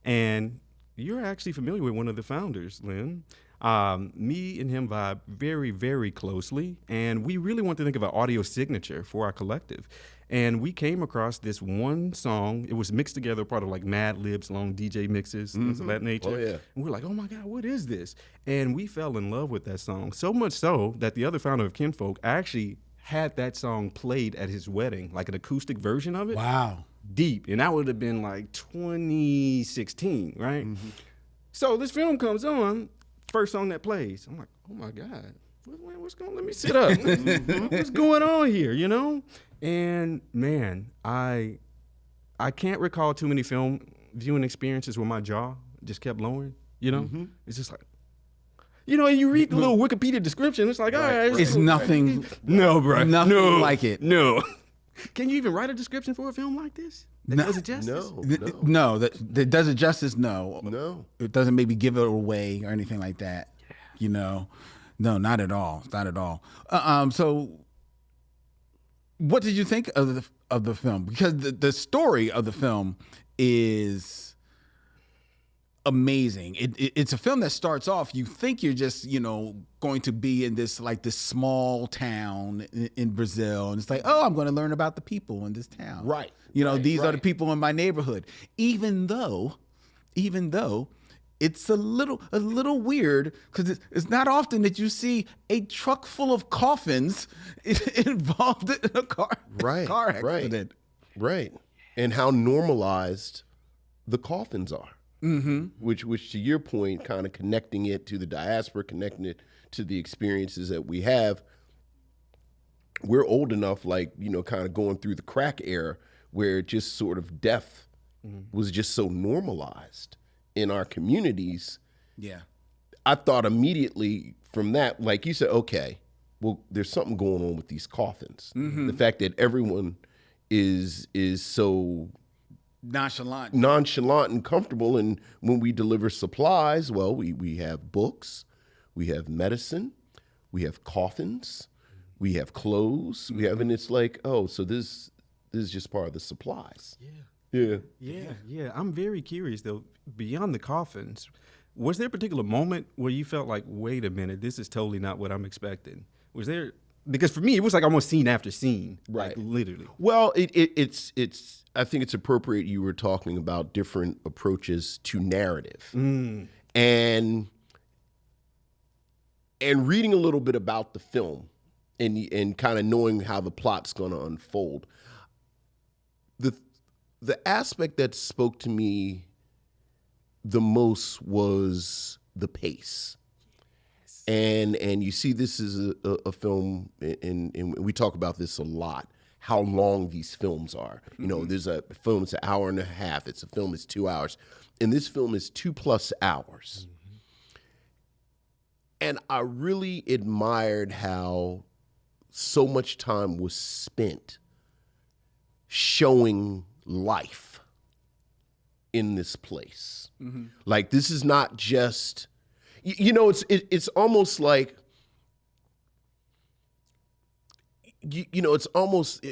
And you're actually familiar with one of the founders, Lynn. Me and him vibe very, very closely. And we really want to think of an audio signature for our collective. And we came across this one song. It was mixed together, part of like Mad Libs, long DJ mixes, things of that nature. Oh, yeah. And we're like, oh my God, what is this? And we fell in love with that song. So much so that the other founder of Kinfolk actually had that song played at his wedding, like an acoustic version of it. Wow. Deep. And that would have been like 2016, right? So this film comes on, first song that plays. I'm like, oh my God, what's going on? Let me sit up. What's going on here, And man, I can't recall too many film viewing experiences where my jaw just kept lowering, It's just like, and you read the little Wikipedia description, it's like, all right. It's nothing. No, bro. Nothing like it. No. Can you even write a description for a film like this? That does it justice? No, that does it justice. No, it doesn't maybe give it away or anything like that. No, not at all. Not at all. So, what did you think of the film? Because the story of the film is amazing. It's a film that starts off, you think you're just, going to be in this small town in Brazil. And it's like, oh, I'm going to learn about the people in this town. Right. These are the people in my neighborhood. Even though it's a little weird because it's not often that you see a truck full of coffins involved in a car accident. Right. And how normalized the coffins are. which to your point, kind of connecting it to the diaspora, connecting it to the experiences that we have. We're old enough, like, kind of going through the crack era where just sort of death was just so normalized in our communities. Yeah. I thought immediately from that, like you said, okay, well, there's something going on with these coffins. The fact that everyone is so Nonchalant and comfortable. And when we deliver supplies, well, we have books, we have medicine, we have coffins, we have clothes, we have, and it's like, oh, so this is just part of the supplies. Yeah. I'm very curious though. Beyond the coffins, was there a particular moment where you felt like, wait a minute, this is totally not what I'm expecting? Was there? Because for me, it was like almost scene after scene, Right? Like literally. Well, it's. I think it's appropriate you were talking about different approaches to narrative, and reading a little bit about the film, and kind of knowing how the plot's going to unfold. The aspect that spoke to me the most was the pace. And you see, this is a film, and we talk about this a lot, how long these films are. There's a film that's an hour and a half. It's a film that's 2 hours. And this film is 2+ hours. And I really admired how so much time was spent showing life in this place. Like, this is not just... it's almost like, it's almost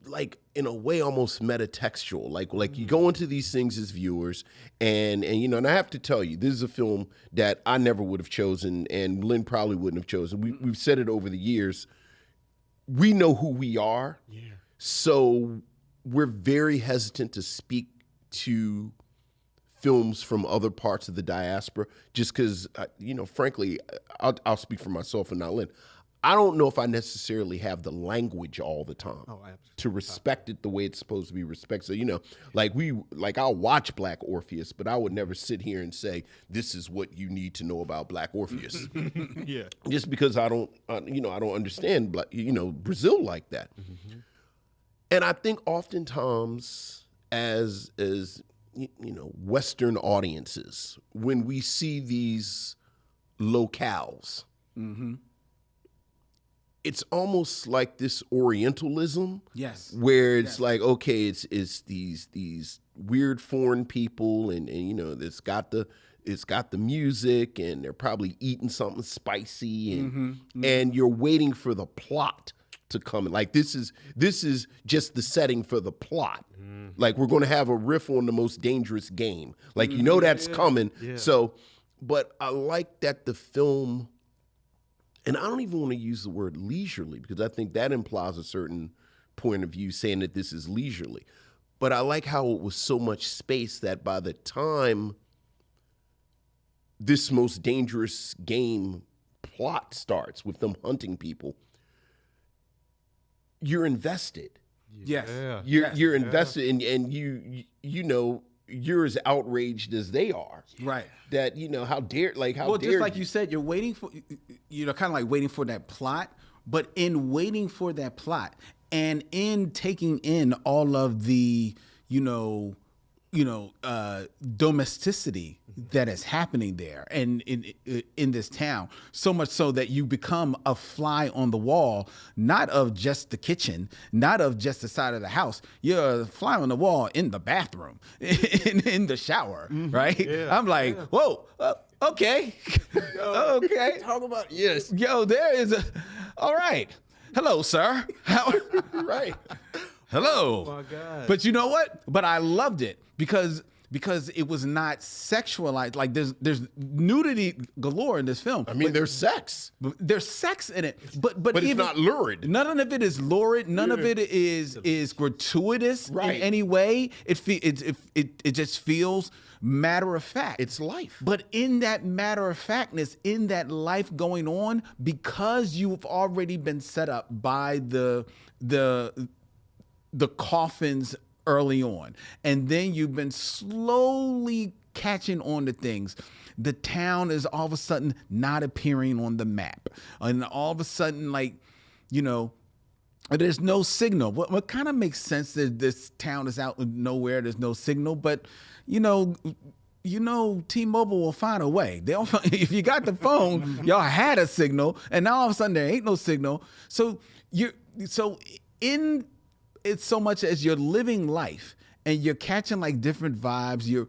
like, in a way, almost metatextual. Like you go into these things as viewers, and I have to tell you, this is a film that I never would have chosen, and Lynn probably wouldn't have chosen. We've said it over the years. We know who we are, so we're very hesitant to speak to films from other parts of the diaspora, just because, frankly, I'll speak for myself and not Lynn. I don't know if I necessarily have the language all the time to respect it the way it's supposed to be respected. So, I'll watch Black Orpheus, but I would never sit here and say, this is what you need to know about Black Orpheus. Just because I don't understand, Brazil like that. And I think oftentimes as Western audiences, when we see these locales, it's almost like this Orientalism, where it's like, okay, it's these weird foreign people, and it's got the music, and they're probably eating something spicy, and you're waiting for the plot to come in. Like, this is just the setting for the plot. Like, we're going to have a riff on the most dangerous game. Like, that's coming. So, but I like that the film, and I don't even want to use the word leisurely, because I think that implies a certain point of view saying that this is leisurely. But I like how it was so much space that by the time this most dangerous game plot starts with them hunting people, you're invested. You're invested, and you're as outraged as they are. Right. That how dare just like you said, you're waiting for kind of like waiting for that plot, but in waiting for that plot and in taking in all of the domesticity that is happening there and in this town, so much so that you become a fly on the wall, not of just the kitchen, not of just the side of the house. You're a fly on the wall in the bathroom, in the shower, right? I'm like, whoa, okay, okay. Talk about yes. Yo, there is a. All right, hello, sir. How? Right. Hello. Oh my God. But you know what? But I loved it because it was not sexualized. Like, there's nudity galore in this film. I mean, there's sex. There's sex in it, but it's not lurid. None of it is lurid. None of it is gratuitous in any way. It just feels matter of fact. It's life. But in that matter of factness, in that life going on, because you've already been set up by the coffins early on. And then you've been slowly catching on to things. The town is all of a sudden not appearing on the map. And all of a sudden, like, you know, there's no signal. What kind of makes sense that this town is out in nowhere, there's no signal, but you know, T-Mobile will find a way. If you got the phone, y'all had a signal, and now all of a sudden there ain't no signal. So it's so much as you're living life and you're catching like different vibes.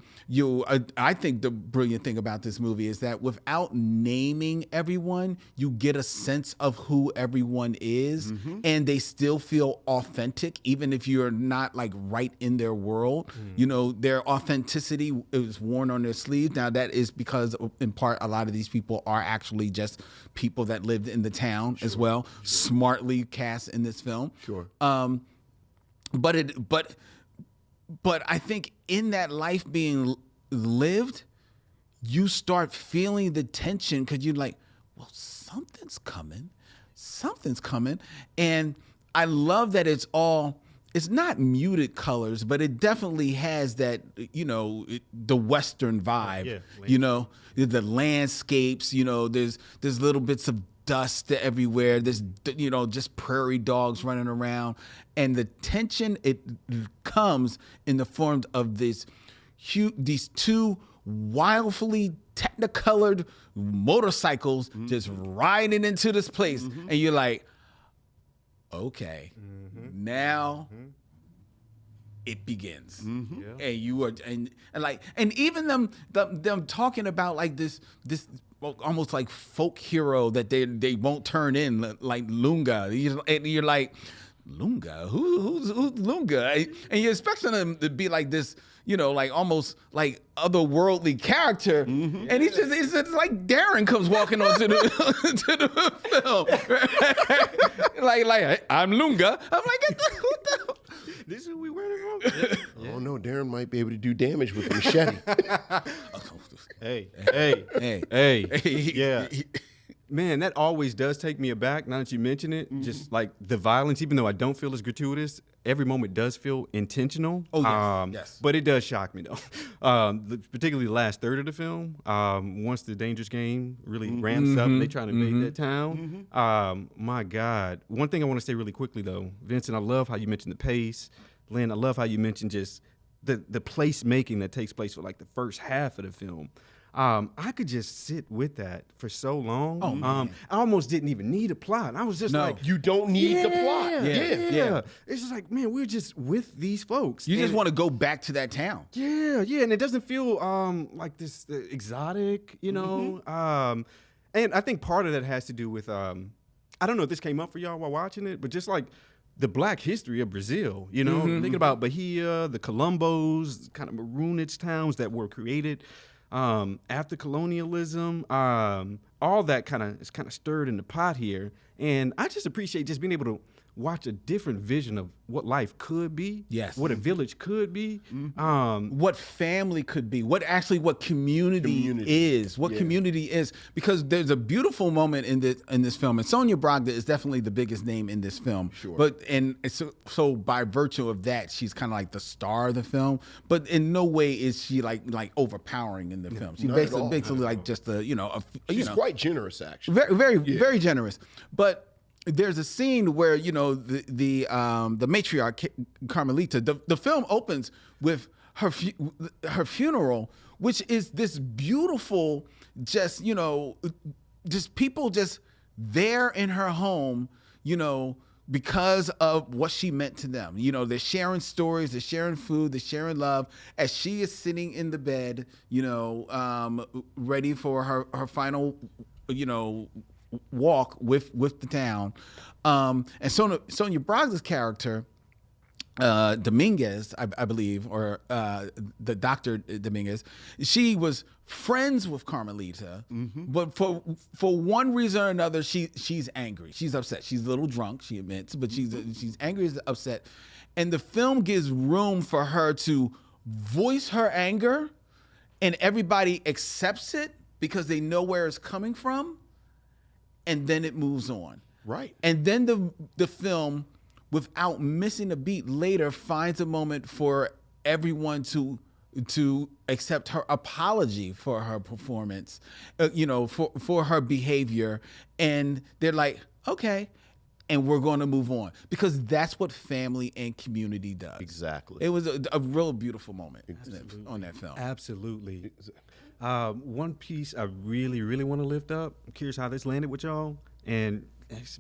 I think the brilliant thing about this movie is that without naming everyone, you get a sense of who everyone is, and they still feel authentic, even if you're not like right in their world. You know, their authenticity is worn on their sleeve. Now that is because in part, a lot of these people are actually just people that lived in the town as well, smartly cast in this film. But I think in that life being lived, you start feeling the tension because you're like, well, something's coming. And I love that it's not muted colors, but it definitely has that, you know, the Western vibe, you know, the landscapes, you know, there's little bits of dust everywhere. There's, you know, just prairie dogs running around. And the tension, it comes in the form of these two wildly technicolored motorcycles just riding into this place. And you're like, okay, now it begins. And you are, and even them talking about like this almost like folk hero that they won't turn in, like Lunga. And you're like, Lunga? Who's Lunga? And you're expecting him to be like this, you know, like almost like otherworldly character. And it's just like Darren comes walking onto the to the film. like I'm Lunga. I'm like, what the This is who we wearing from? Oh no, Darren might be able to do damage with a machete. Hey. Yeah. Man, that always does take me aback now that you mention it. Just like the violence, even though I don't feel as gratuitous, every moment does feel intentional. Oh, yes. Yes. But it does shock me, though. Particularly the last third of the film, once the dangerous game really ramps up and they try to invade that town. My God. One thing I want to say really quickly, though, Vincent, I love how you mentioned the pace. Lynn, I love how you mentioned just the place making that takes place for like the first half of the film. I could just sit with that for so long. Oh, man. I almost didn't even need a plot. I was just like, You don't need the plot. yeah. It's just like, man, we're just with these folks. You just want to go back to that town. Yeah, and it doesn't feel like this exotic, you know. And I think part of that has to do with I don't know if this came up for y'all while watching it, but just like the Black history of Brazil, you know, thinking about Bahia, the Colombos, kind of maroonage towns that were created after colonialism, all that kind of stirred in the pot here. And I just appreciate just being able to watch a different vision of what life could be, what a village could be, what family could be, what community is, community is. Because there's a beautiful moment in this film, and Sonia Brogdon is definitely the biggest name in this film. Sure. But so by virtue of that, she's kind of like the star of the film. But in no way is she like overpowering in the film. She's basically like just She's quite generous, actually. Very generous. But there's a scene where, you know, the matriarch Carmelita, the film opens with her funeral, which is this beautiful, just, you know, just people just there in her home, you know, because of what she meant to them. You know, they're sharing stories, they're sharing food, they're sharing love, as she is sitting in the bed, you know, ready for her final, you know, walk with the town. And Sonia Brogdon's character, Dominguez, I believe, or the Dr. Dominguez, she was friends with Carmelita, but for one reason or another, she's angry. She's upset. She's a little drunk, she admits, but she's angry, upset. And the film gives room for her to voice her anger, and everybody accepts it because they know where it's coming from. And then it moves on. Right. And then the film without missing a beat, later finds a moment for everyone to accept her apology for her performance, for her behavior, and they're like, okay, and we're going to move on, because that's what family and community does. Exactly. It was a real beautiful moment on that film. Absolutely. One piece I really, really want to lift up. I'm curious how this landed with y'all. And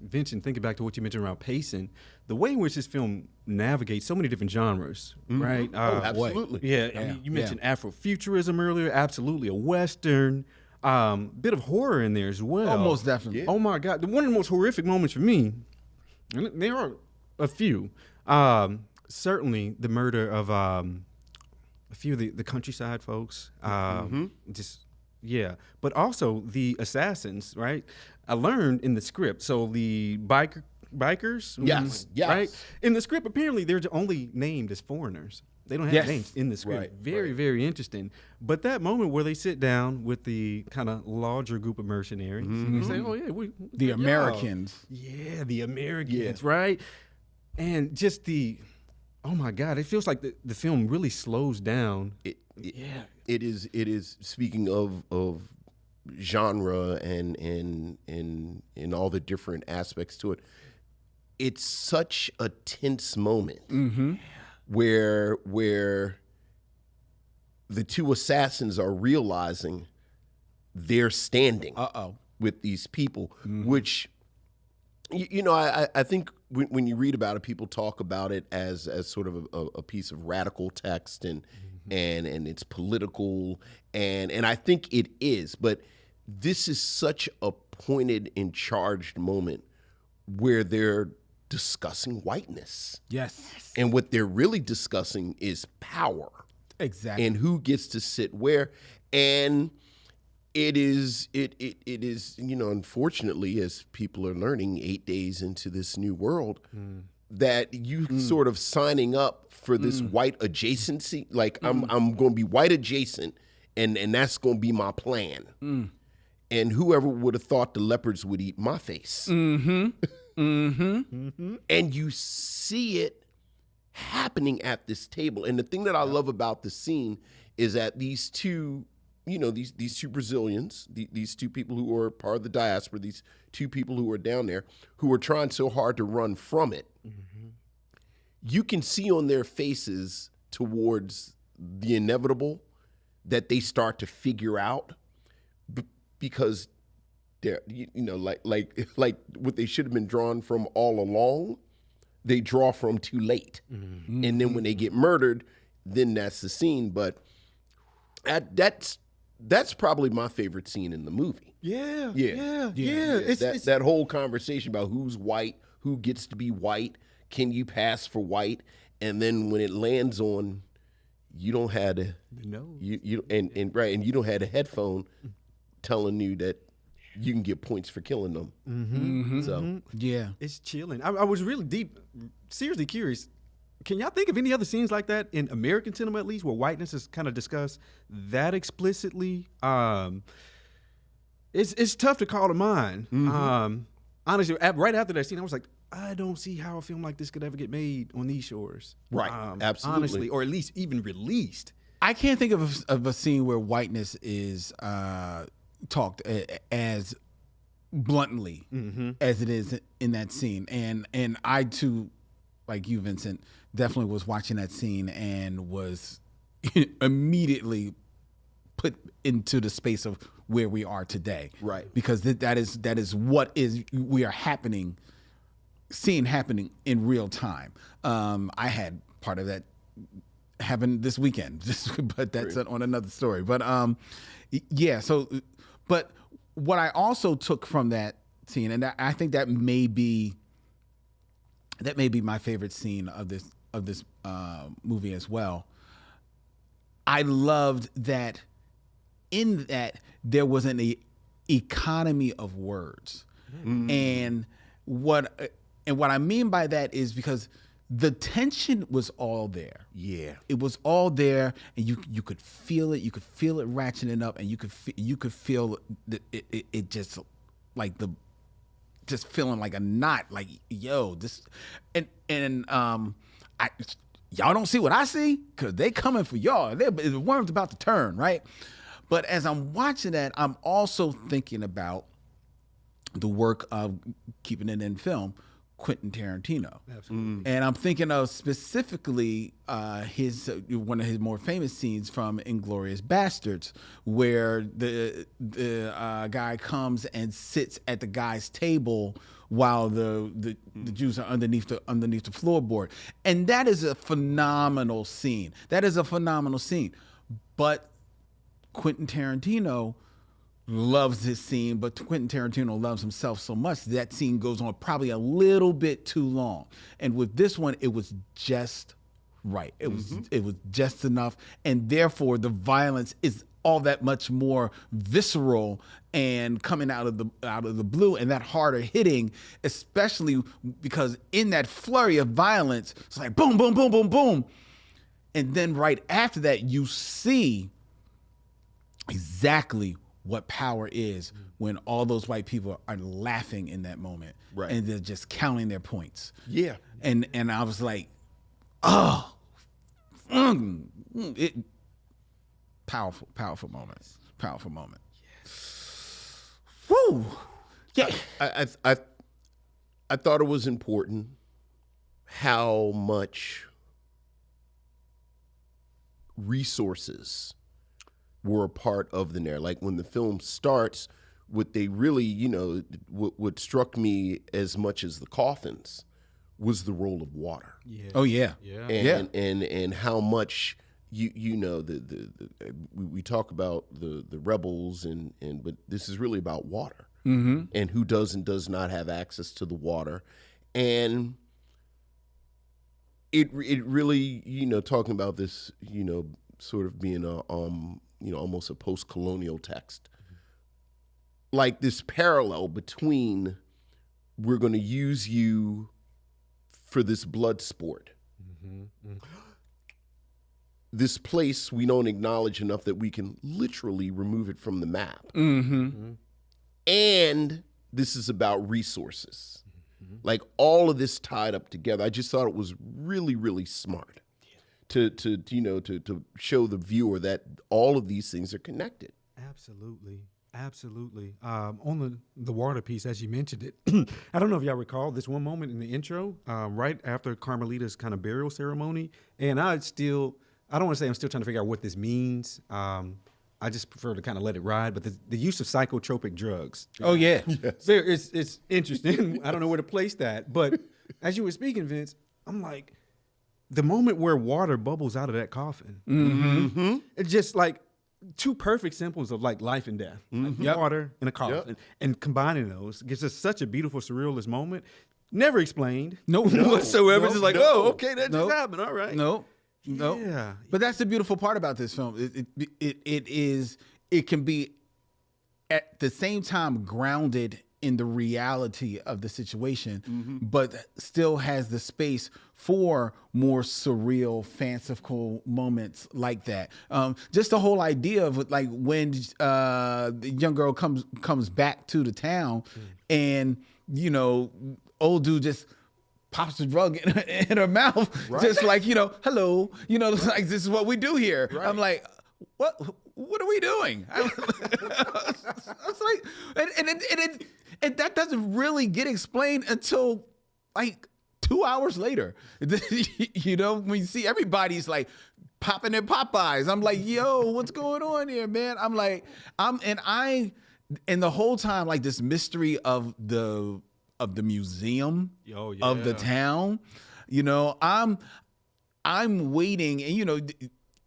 Vincent, thinking back to what you mentioned around pacing, the way in which this film navigates so many different genres, right? Absolutely. Yeah, I mean, you mentioned Afrofuturism earlier. Absolutely, a Western. Bit of horror in there as well. Oh, most definitely. Yeah. Oh my God, one of the most horrific moments for me, and there are a few. Certainly, the murder of a few of the countryside folks. But also the assassins, right? I learned in the script. So the bikers, Yes. right? In the script, apparently they're only named as foreigners. They don't have names in the script. Right, Very, very interesting. But that moment where they sit down with the kind of larger group of mercenaries, and they say, "Oh yeah, The Americans." Yeah, the Americans, right? And just oh my God, it feels like the film really slows down. It is speaking of genre and all the different aspects to it. It's such a tense moment where the two assassins are realizing they're standing with these people, which I think when you read about it, people talk about it as sort of a piece of radical text and it's political, and I think it is, but this is such a pointed and charged moment where they're discussing whiteness. Yes. And what they're really discussing is power. Exactly. And who gets to sit where. And it is, unfortunately, as people are learning 8 days into this new world, that you sort of signing up for this white adjacency. Like I'm going to be white adjacent, and that's going to be my plan. And whoever would have thought the leopards would eat my face. And you see it happening at this table. And the thing that I love about the scene is that these two, these two Brazilians, these two people who are part of the diaspora, these two people who are down there, who are trying so hard to run from it, you can see on their faces towards the inevitable that they start to figure out, because they're, like what they should have been drawn from all along, they draw from too late. And then when they get murdered, then that's the scene. But that's probably my favorite scene in the movie. Yeah. It's that whole conversation about who's white, who gets to be white, can you pass for white, and then when it lands on, you don't have and you don't have a headphone telling you that you can get points for killing them. So it's chilling. I was really seriously curious. Can y'all think of any other scenes like that in American cinema, at least, where whiteness is kind of discussed that explicitly? It's tough to call to mind. Honestly, right after that scene, I was like, I don't see how a film like this could ever get made on these shores. Right, absolutely. Honestly, or at least even released. I can't think of a scene where whiteness is talked as bluntly as it is in that scene. And I too, like you, Vincent, definitely was watching that scene and was immedately put into the space of where we are today. Right. Because that is what we are seeing happening in real time. I had part of that happen this weekend, but that's on another story. But but what I also took from that scene, and I think that may be my favorite scene of this movie as well. I loved that in that there was an economy of words, and what I mean by that is because the tension was all there. Yeah, it was all there, and you could feel it. You could feel it ratcheting up, and you could feel that it just like just feeling like a knot, like, yo, this, and y'all don't see what I see, because they coming for y'all. The worm's about to turn, right? But as I'm watching that, I'm also thinking about the work of, keeping it in film, Quentin Tarantino. Absolutely. And I'm thinking of specifically one of his more famous scenes from Inglourious Bastards, where the guy comes and sits at the guy's table while the Jews are underneath the floorboard. And that is a phenomenal scene. But Quentin Tarantino loves his scene, but Quentin Tarantino loves himself so much that scene goes on probably a little bit too long. And with this one, it was just right. It was just enough, and therefore the violence is all that much more visceral and coming out of the blue, and that harder hitting, especially because in that flurry of violence, it's like boom, boom, boom, boom, boom, and then right after that, you see exactly what power is when all those white people are laughing in that moment, right, and they're just counting their points. Yeah, and I was like, oh, powerful moment. Woo! Yeah. I thought it was important how much resources were a part of the narrative. Like when the film starts, what they really, what struck me as much as the coffins was the role of water. Yeah. Oh yeah. And how much we talk about the rebels but this is really about water, and who does and does not have access to the water, and it really talking about this sort of being a almost a post-colonial text, like this parallel between we're going to use you for this blood sport. This place we don't acknowledge enough that we can literally remove it from the map. And this is about resources. Like all of this tied up together. I just thought it was really, really smart to show the viewer that all of these things are connected. Absolutely. On the water piece, as you mentioned it, I don't know if y'all recall this one moment in the intro, right after Carmelita's kind of burial ceremony, and I don't want to say I'm still trying to figure out what this means. I just prefer to kind of let it ride, but the use of psychotropic drugs. Oh, yeah. Yes. It's interesting. I don't know where to place that, but as you were speaking, Vince, I'm like, the moment where water bubbles out of that coffin, it's just like two perfect symbols of like life and death, like water and a coffin, and combining those gives us such a beautiful surrealist moment. Never explained, whatsoever. Just like, okay, that just happened. All right, yeah. But that's the beautiful part about this film. It can be at the same time grounded in the reality of the situation, but still has the space for more surreal, fanciful moments like that. Just the whole idea of like when the young girl comes back to the town, and old dude just pops the drug in her mouth, just like hello, like this is what we do here. Right. I'm like, what are we doing? I was like, and that doesn't really get explained until like 2 hours later. When you see everybody's like popping their Popeyes. I'm like, yo, what's going on here, man? I'm like, and the whole time, like this mystery of the museum of the town, I'm waiting, and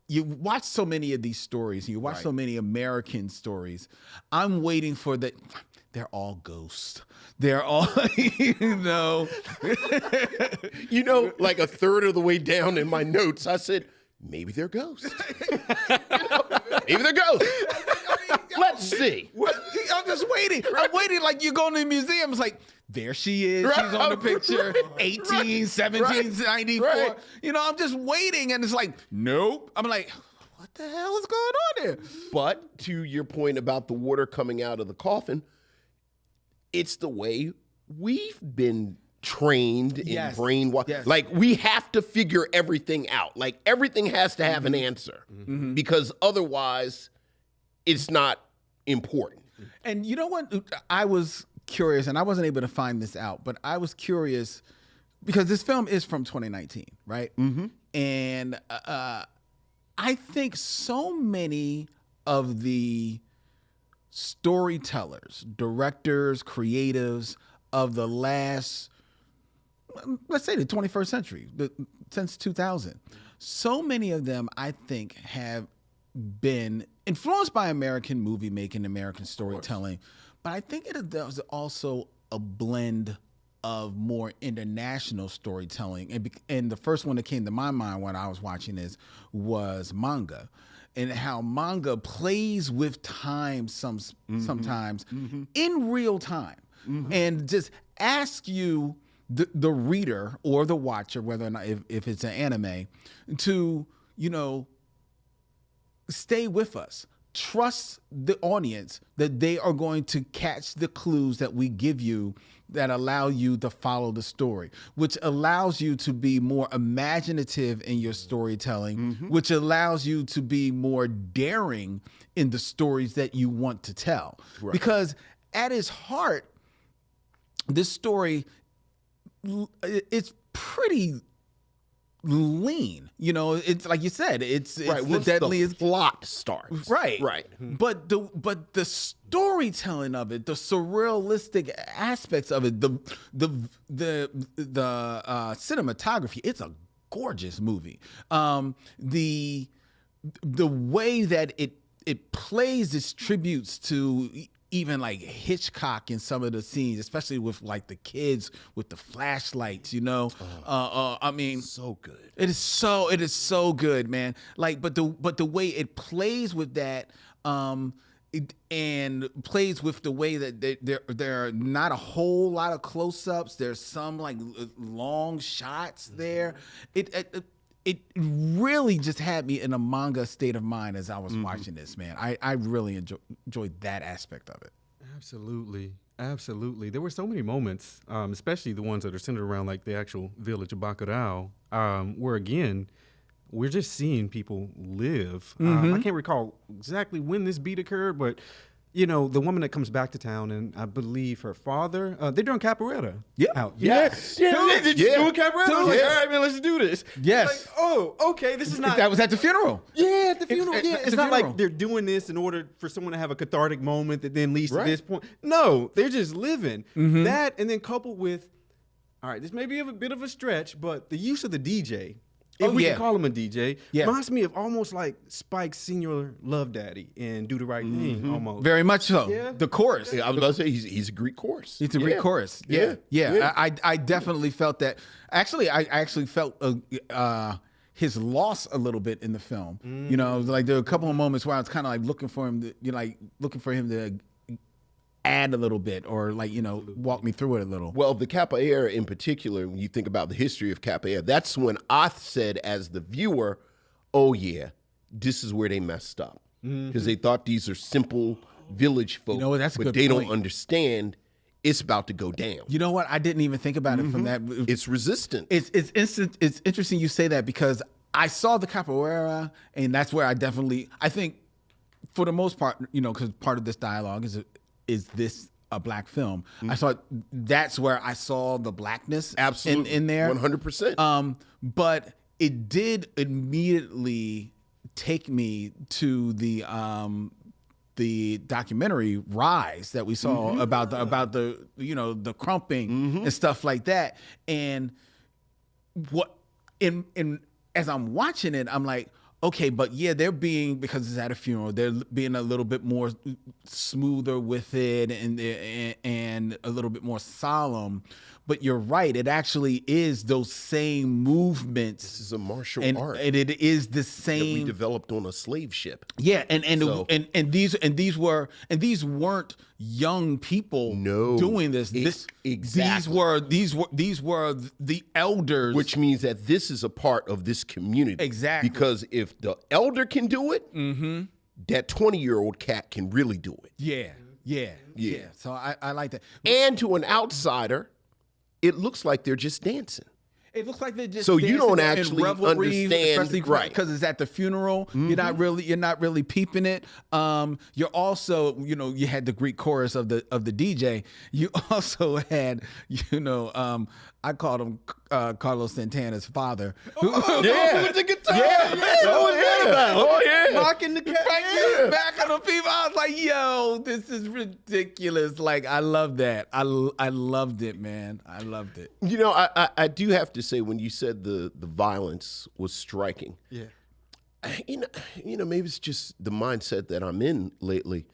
you watch so many of these stories, you watch so many American stories. I'm waiting for the. They're all ghosts. They're all, like a third of the way down in my notes, I said, maybe they're ghosts. Maybe they're ghosts. Let's see. I'm just waiting. I'm waiting like you go to the museum. It's like, there she is. She's on the picture. 1794. Right. I'm just waiting, and it's like, nope. I'm like, what the hell is going on here? But to your point about the water coming out of the coffin, it's the way we've been trained and Yes. brainwashed. Yes. Like, we have to figure everything out. Like, everything has to have an answer because otherwise it's not important. And you know what? I was curious, and I wasn't able to find this out, but I was curious because this film is from 2019, right? Mm-hmm. And I think so many of the storytellers, directors, creatives of the last, let's say the 21st century, since 2000, so many of them, I think, have been influenced by American movie making, American storytelling, but I think there's also a blend of more international storytelling. And the first one that came to my mind when I was watching this was manga, and how manga plays with time sometimes in real time, and just ask you, the reader or the watcher, whether or not if it's an anime, to, you know, stay with us. Trust the audience that they are going to catch the clues that we give you that allow you to follow the story, which allows you to be more imaginative in your storytelling, which allows you to be more daring in the stories that you want to tell. Right. Because at its heart, this story, it's pretty lean, you know. It's like you said, it's right. The deadliest plot starts. Right. But the storytelling of it, the surrealistic aspects of it, the cinematography, it's a gorgeous movie. The way that it plays its tributes to even like Hitchcock in some of the scenes, especially with like the kids with the flashlights, you know. I mean, so good. It is so good, man. Like, but the way it plays with that, and plays with the way that there are not a whole lot of close-ups. There's some like long shots there. It really just had me in a manga state of mind as I was watching this, man. I really enjoyed that aspect of it. Absolutely. There were so many moments, especially the ones that are centered around like the actual village of Bacurau, where again, we're just seeing people live. I can't recall exactly when this beat occurred, but you know, the woman that comes back to town, and I believe her father, they're doing capoeira. Yeah. Out. Yes. They're doing capoeira. I was like, Yeah. all right, man, let's do this. Yes. Like, oh, okay, this is not. That was at the funeral. Yeah, at the funeral. At It's the not funeral. like they're doing this in order for someone to have a cathartic moment that then leads to this point. No, they're just living. That, and then coupled with, all right, this may be a bit of a stretch, but the use of the DJ, if we can call him a DJ, reminds me of almost like Spike's senior Love Daddy in Do the Right Thing, almost. Very much so. Yeah. The chorus. I was about to say he's a Greek chorus. It's a Greek chorus. Yeah. I definitely felt that. Actually, I actually felt his loss a little bit in the film. You know, like there were a couple of moments where I was kind of like looking for him to add a little bit, or like, you know, walk me through it a little. Well, the capoeira in particular, when you think about the history of capoeira, that's when I said as the viewer, oh yeah, this is where they messed up. Because they thought these are simple village folk, You know what, that's a but good they point. don't understand it's about to go down. You know what? I didn't even think about it from that. It's resistant. It's interesting you say that, because I saw the capoeira, and that's where I think for the most part, you know, because part of this dialogue is this a black film? I thought that's where I saw the blackness in there. 100%. But it did immediately take me to the documentary Rise that we saw about the you know, the crumping and stuff like that. And what as I'm watching it, I'm like, okay, but yeah, because it's at a funeral, they're being a little bit more smoother with it and a little bit more solemn. But you're right, it actually is those same movements. This is a martial art. And it is the that same we developed on a slave ship. Yeah, and these weren't young people doing this. Exactly. These were the elders, Which means that this is a part of this community. Exactly. Because if the elder can do it, that 20-year-old cat can really do it. Yeah. So I like that. And to an outsider, it looks like they're just dancing. It looks like they're just So you don't dancing in actually revelry, understand, especially right? because it's at the funeral. You're not really peeping it. You're also, you had the Greek chorus of the DJ. You also had, I called him Carlos Santana's father. Yeah. With the guitar. Rocking the cat. Right, back on the people. I was like, yo, this is ridiculous. Like, I love that. I loved it, man. I loved it. I do have to say, when you said the violence was striking, Yeah. Maybe it's just the mindset that I'm in lately.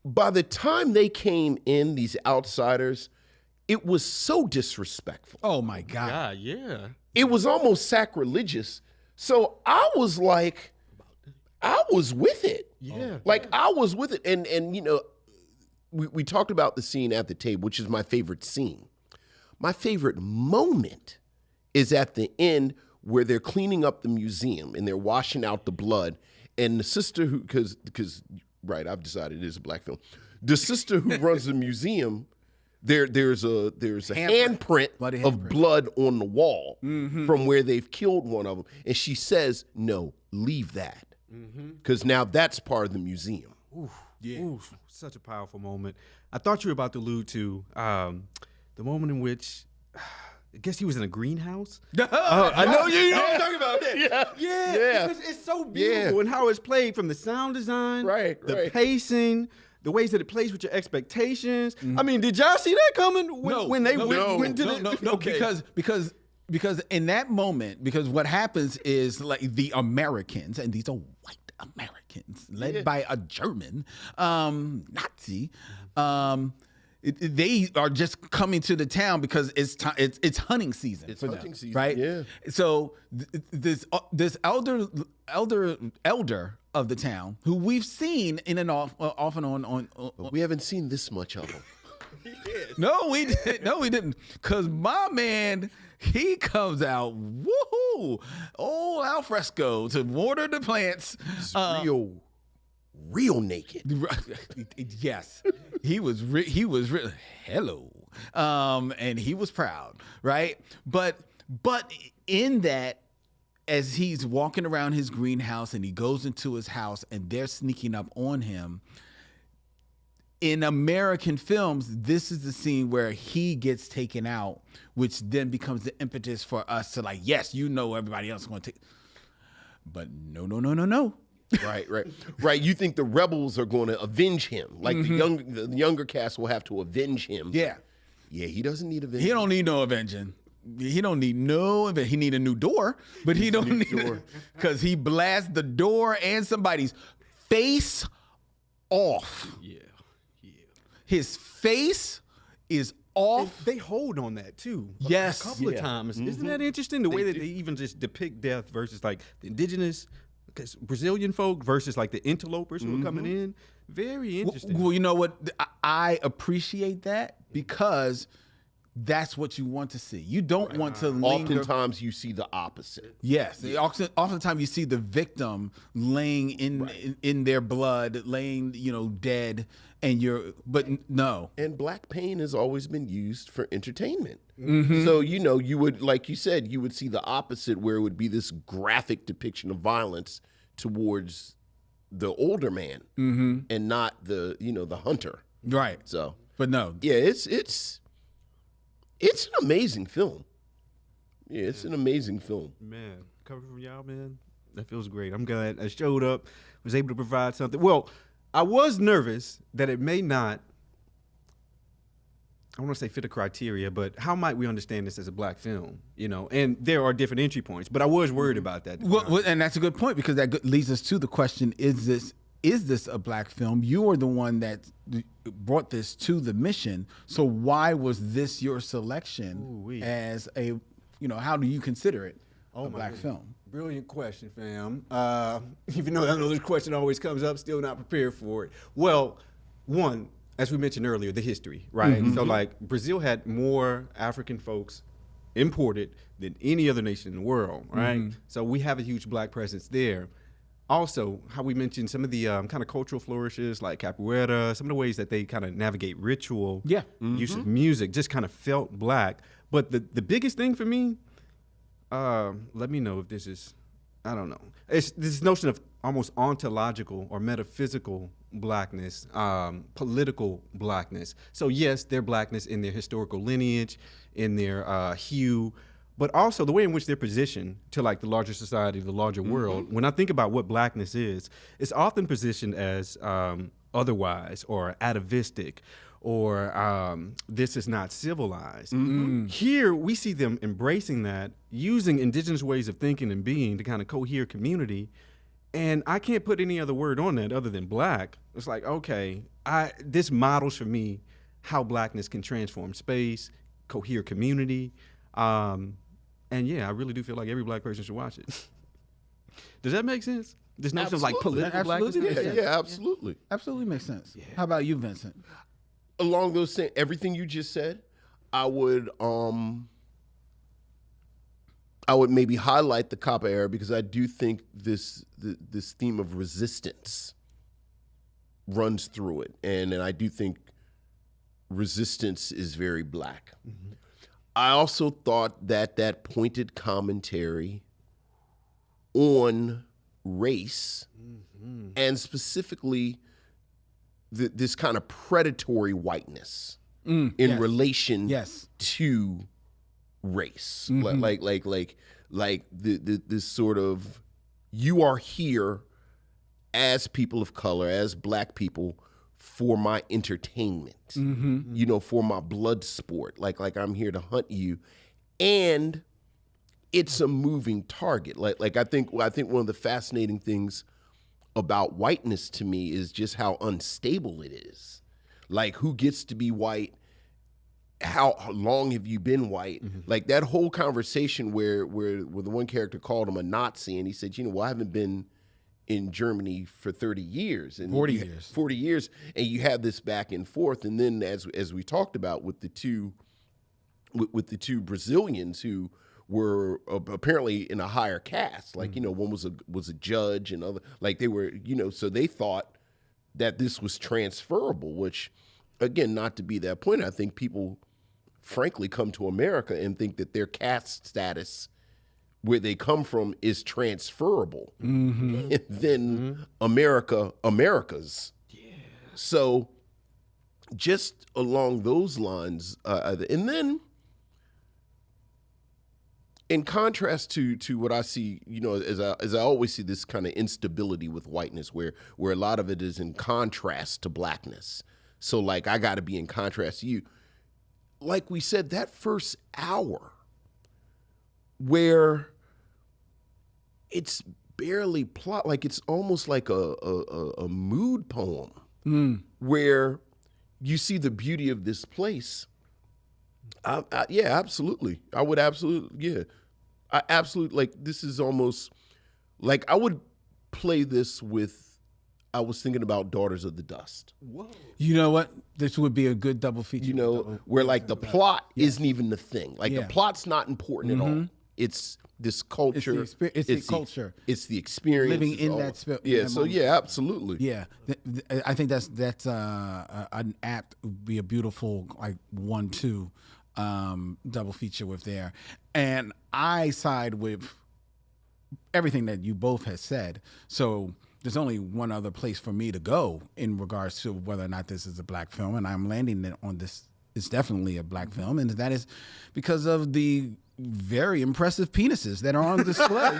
By the time they came in, these outsiders, it was so disrespectful. Oh my God. Yeah. It was almost sacrilegious. So I was like, I was with it. Yeah. Like, I was with it. And we talked about the scene at the table, which is my favorite scene. My favorite moment is at the end where they're cleaning up the museum and they're washing out the blood. And the sister who, because right, I've decided it is a black film. The sister who runs the museum, there's a handprint of blood on the wall from where they've killed one of them. And she says, no, leave that. Because now that's part of the museum. Oof, such a powerful moment. I thought you were about to allude to the moment in which, I guess he was in a greenhouse. I know you. I'm talking about that. Yeah. Because it's so beautiful and how it's played, from the sound design, the pacing, the ways that it plays with your expectations. I mean, did y'all see that coming when they went to the? No, because in that moment, because what happens is, like, the Americans, and these are white Americans led by a German Nazi. They are just coming to the town because it's hunting season. It's for hunting them, season, right? yeah. So this elder of the town, who we've seen in and off and on. We haven't seen this much of him. No, we didn't. Because my man, he comes out, woohoo, old al fresco to water the plants. Real naked. Yes, he was hello, and he was proud, right? But in that, as he's walking around his greenhouse and he goes into his house and they're sneaking up on him. In American films, this is the scene where he gets taken out, which then becomes the impetus for us to, like, yes, everybody else is going to take. But no. Right. You think the rebels are going to avenge him? Like the younger cast will have to avenge him. Yeah. He doesn't need avenging. He don't need no avenging. He don't need no event. He need a new door, but he don't need it because he blasts the door and somebody's face off. Yeah. His face is off. And they hold on that too. Yes. A couple of times. Isn't that interesting? The way that they even just depict death versus, like, the indigenous Brazilian folk versus, like, the interlopers who are coming in. Very interesting. Well, you know what? I appreciate that because that's what you want to see. You don't want to linger. Oftentimes you see the opposite. Yes. Oftentimes you see the victim laying in their blood, laying, dead, but no. And black pain has always been used for entertainment. So, you would, like you said, you would see the opposite, where it would be this graphic depiction of violence towards the older man and not the hunter. Right. So, but no. Yeah, it's an amazing film. Yeah, it's an amazing film. Man, coming from y'all, man, that feels great. I'm glad I showed up, was able to provide something. Well, I was nervous that it may not, I want to say fit a criteria, but how might we understand this as a black film? And there are different entry points, but I was worried about that. Well, and that's a good point, because that leads us to the question, is this a black film? You are the one that brought this to the mission. So why was this your selection as a, how do you consider it a black film? Brilliant question, fam. Even though I know this question always comes up, still not prepared for it. Well, one, as we mentioned earlier, the history, right? So, like, Brazil had more African folks imported than any other nation in the world, right? So we have a huge black presence there. also, how we mentioned some of the kind of cultural flourishes like capoeira, some of the ways that they kind of navigate ritual, use of music, just kind of felt Black. But the biggest thing for me, let me know if this is, I don't know. It's this notion of almost ontological or metaphysical Blackness, political Blackness. So yes, their Blackness in their historical lineage, in their hue, but also the way in which they're positioned to like the larger society, the larger world. When I think about what Blackness is, it's often positioned as otherwise or atavistic or this is not civilized. Here we see them embracing that, using indigenous ways of thinking and being to kind of cohere community. And I can't put any other word on that other than Black. It's like, okay, this models for me how Blackness can transform space, cohere community. And yeah, I really do feel like every Black person should watch it. Does that make sense? This notion of like political Blackness? Yeah, absolutely. Absolutely makes sense. Yeah. How about you, Vincent? Along those same, everything you just said, I would maybe highlight the capoeira because I do think this theme of resistance runs through it, and I do think resistance is very Black. I also thought that pointed commentary on race and specifically this kind of predatory whiteness in relation to race, like this sort of, you are here as people of color, as Black people, for my entertainment, you know, for my blood sport, like I'm here to hunt you, and it's a moving target. Like I think one of the fascinating things about whiteness to me is just how unstable it is. Like, who gets to be white? How long have you been white? Like that whole conversation where the one character called him a Nazi, and he said, you know, well, I haven't been in Germany for 30 years and 40 years, and you have this back and forth. And then as we talked about with the two Brazilians who were apparently in a higher caste, like, you know, one was a judge and other, like they were, you know, so they thought that this was transferable, which again, not to be that point, I think people frankly come to America and think that their caste status where they come from is transferable. And then America's. Yeah. So just along those lines, and then in contrast to what I see, you know, as I always see this kind of instability with whiteness, where a lot of it is in contrast to Blackness. So like, I got to be in contrast to you. Like we said, that first hour where it's barely plot, like it's almost like a mood poem where you see the beauty of this place. Yeah, absolutely. I would absolutely, yeah. I absolutely, like, this is almost, like, I would play this with, I was thinking about Daughters of the Dust. Whoa. You know what? This would be a good double feature. You know, where, like, the plot isn't even the thing. Like, the plot's not important at all. It's this culture. It's the culture. It's the experience. Living in that space. Yeah, so yeah, absolutely. Yeah. I think that's an apt, be a beautiful, like, 1-2 double feature with there. And I side with everything that you both have said. So there's only one other place for me to go in regards to whether or not this is a Black film, and I'm landing it on this. It's definitely a Black film, and that is because of the very impressive penises that are on display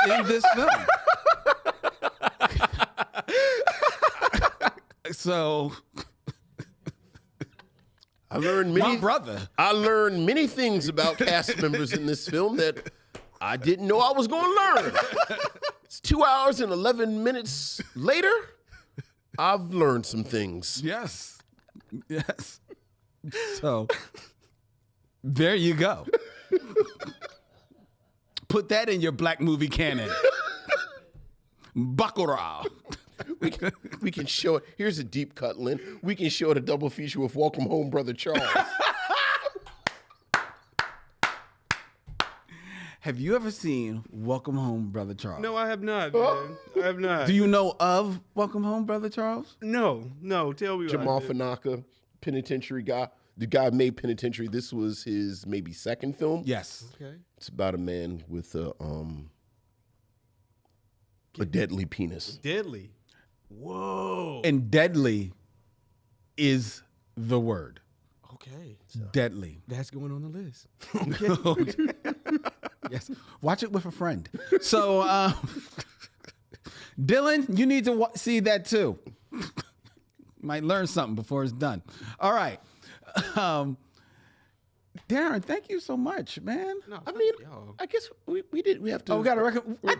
in this film. So I learned many things about cast members in this film that I didn't know I was going to learn. It's 2 hours and 11 minutes later. I've learned some things. Yes. So there you go. Put that in your Black movie canon. Bacurau. We can show it. Here's a deep cut, Lynn. We can show it a double feature with Welcome Home, Brother Charles. Have you ever seen Welcome Home, Brother Charles? No, I have not, man. I have not. Do you know of Welcome Home, Brother Charles? No. Tell me Jamal about it. Fanaka, penitentiary guy. The guy made Penitentiary. This was his maybe second film. Yes. Okay. It's about a man with a deadly penis. Deadly. Whoa. And deadly is the word. Okay. Deadly. That's going on the list. Yes. Watch it with a friend. So, Dylan, you need to see that too. Might learn something before it's done. All right. Darren, thank you so much, man. No, I mean, y'all. I guess we have to. Oh, we got to reckon. We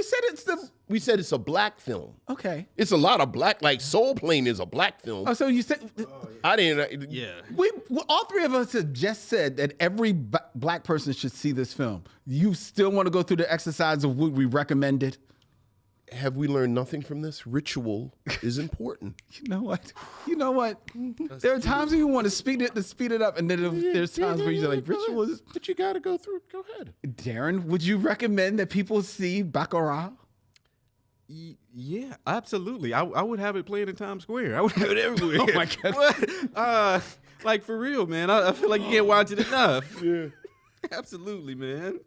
said it's the. We said it's a black film. Okay. It's a lot of black. Like Soul Plane is a black film. Oh, so you said. I didn't. Yeah. We all three of us have just said that every black person should see this film. You still want to go through the exercise of what we recommended? Have we learned nothing from this? Ritual is important. You know what? There are times when you want to speed it up, and then there's times where you're like, ritual is. But you got to go through. Go ahead. Darren, would you recommend that people see Bacurau? Yeah, absolutely. I would have it playing in Times Square. I would have it everywhere. Oh my God. But, like for real, man. I feel like you can't watch it enough. Yeah. Absolutely, man.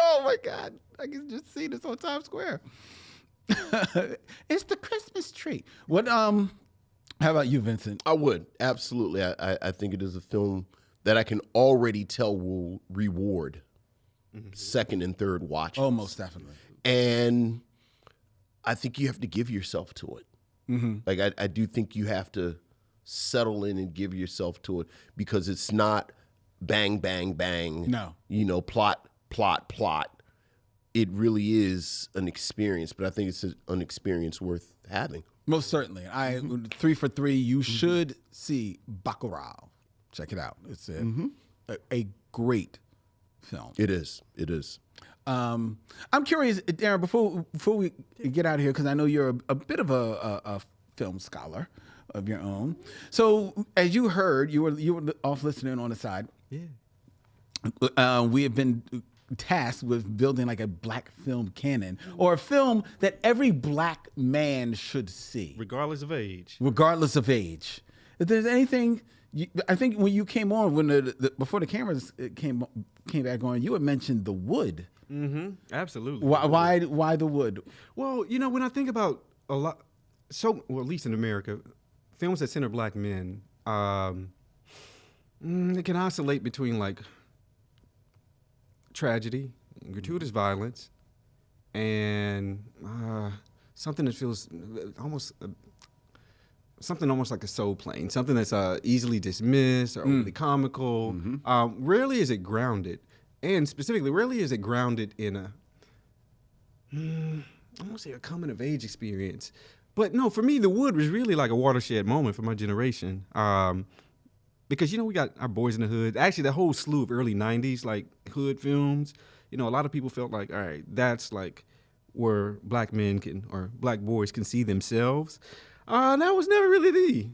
Oh my God. I can just see this on Times Square. It's the Christmas tree. What how about you, Vincent? I would absolutely. I think it is a film that I can already tell will reward second and third watches. Oh, most definitely. And I think you have to give yourself to it. Like I do think you have to settle in and give yourself to it, because it's not bang, bang, bang. No. You know, plot. It really is an experience, but I think it's an experience worth having. Most certainly. 3 for 3. You should see Bacurau. Check it out. It's a great film. It is. I'm curious, Darren, before we get out of here, because I know you're a bit of a film scholar of your own. So as you heard, you were off listening on the side. Yeah. We have been tasked with building like a black film canon, or a film that every black man should see, Regardless of age. If there's anything, I think when you came on, when before the cameras came back on, you had mentioned The Wood. Mm-hmm. Absolutely. Why The Wood? Well, when I think about at least in America, films that center black men, it can oscillate between like tragedy, gratuitous violence, and something that feels almost like a soul plane, something that's easily dismissed or overly comical. Rarely is it grounded, and specifically, rarely is it grounded in I won't say a coming of age experience, but no, for me, The Wood was really like a watershed moment for my generation. Because, we got our Boys in the Hood. Actually, the whole slew of early 90s, like, hood films. A lot of people felt like, all right, that's, like, where black men or black boys can see themselves. That was never really the.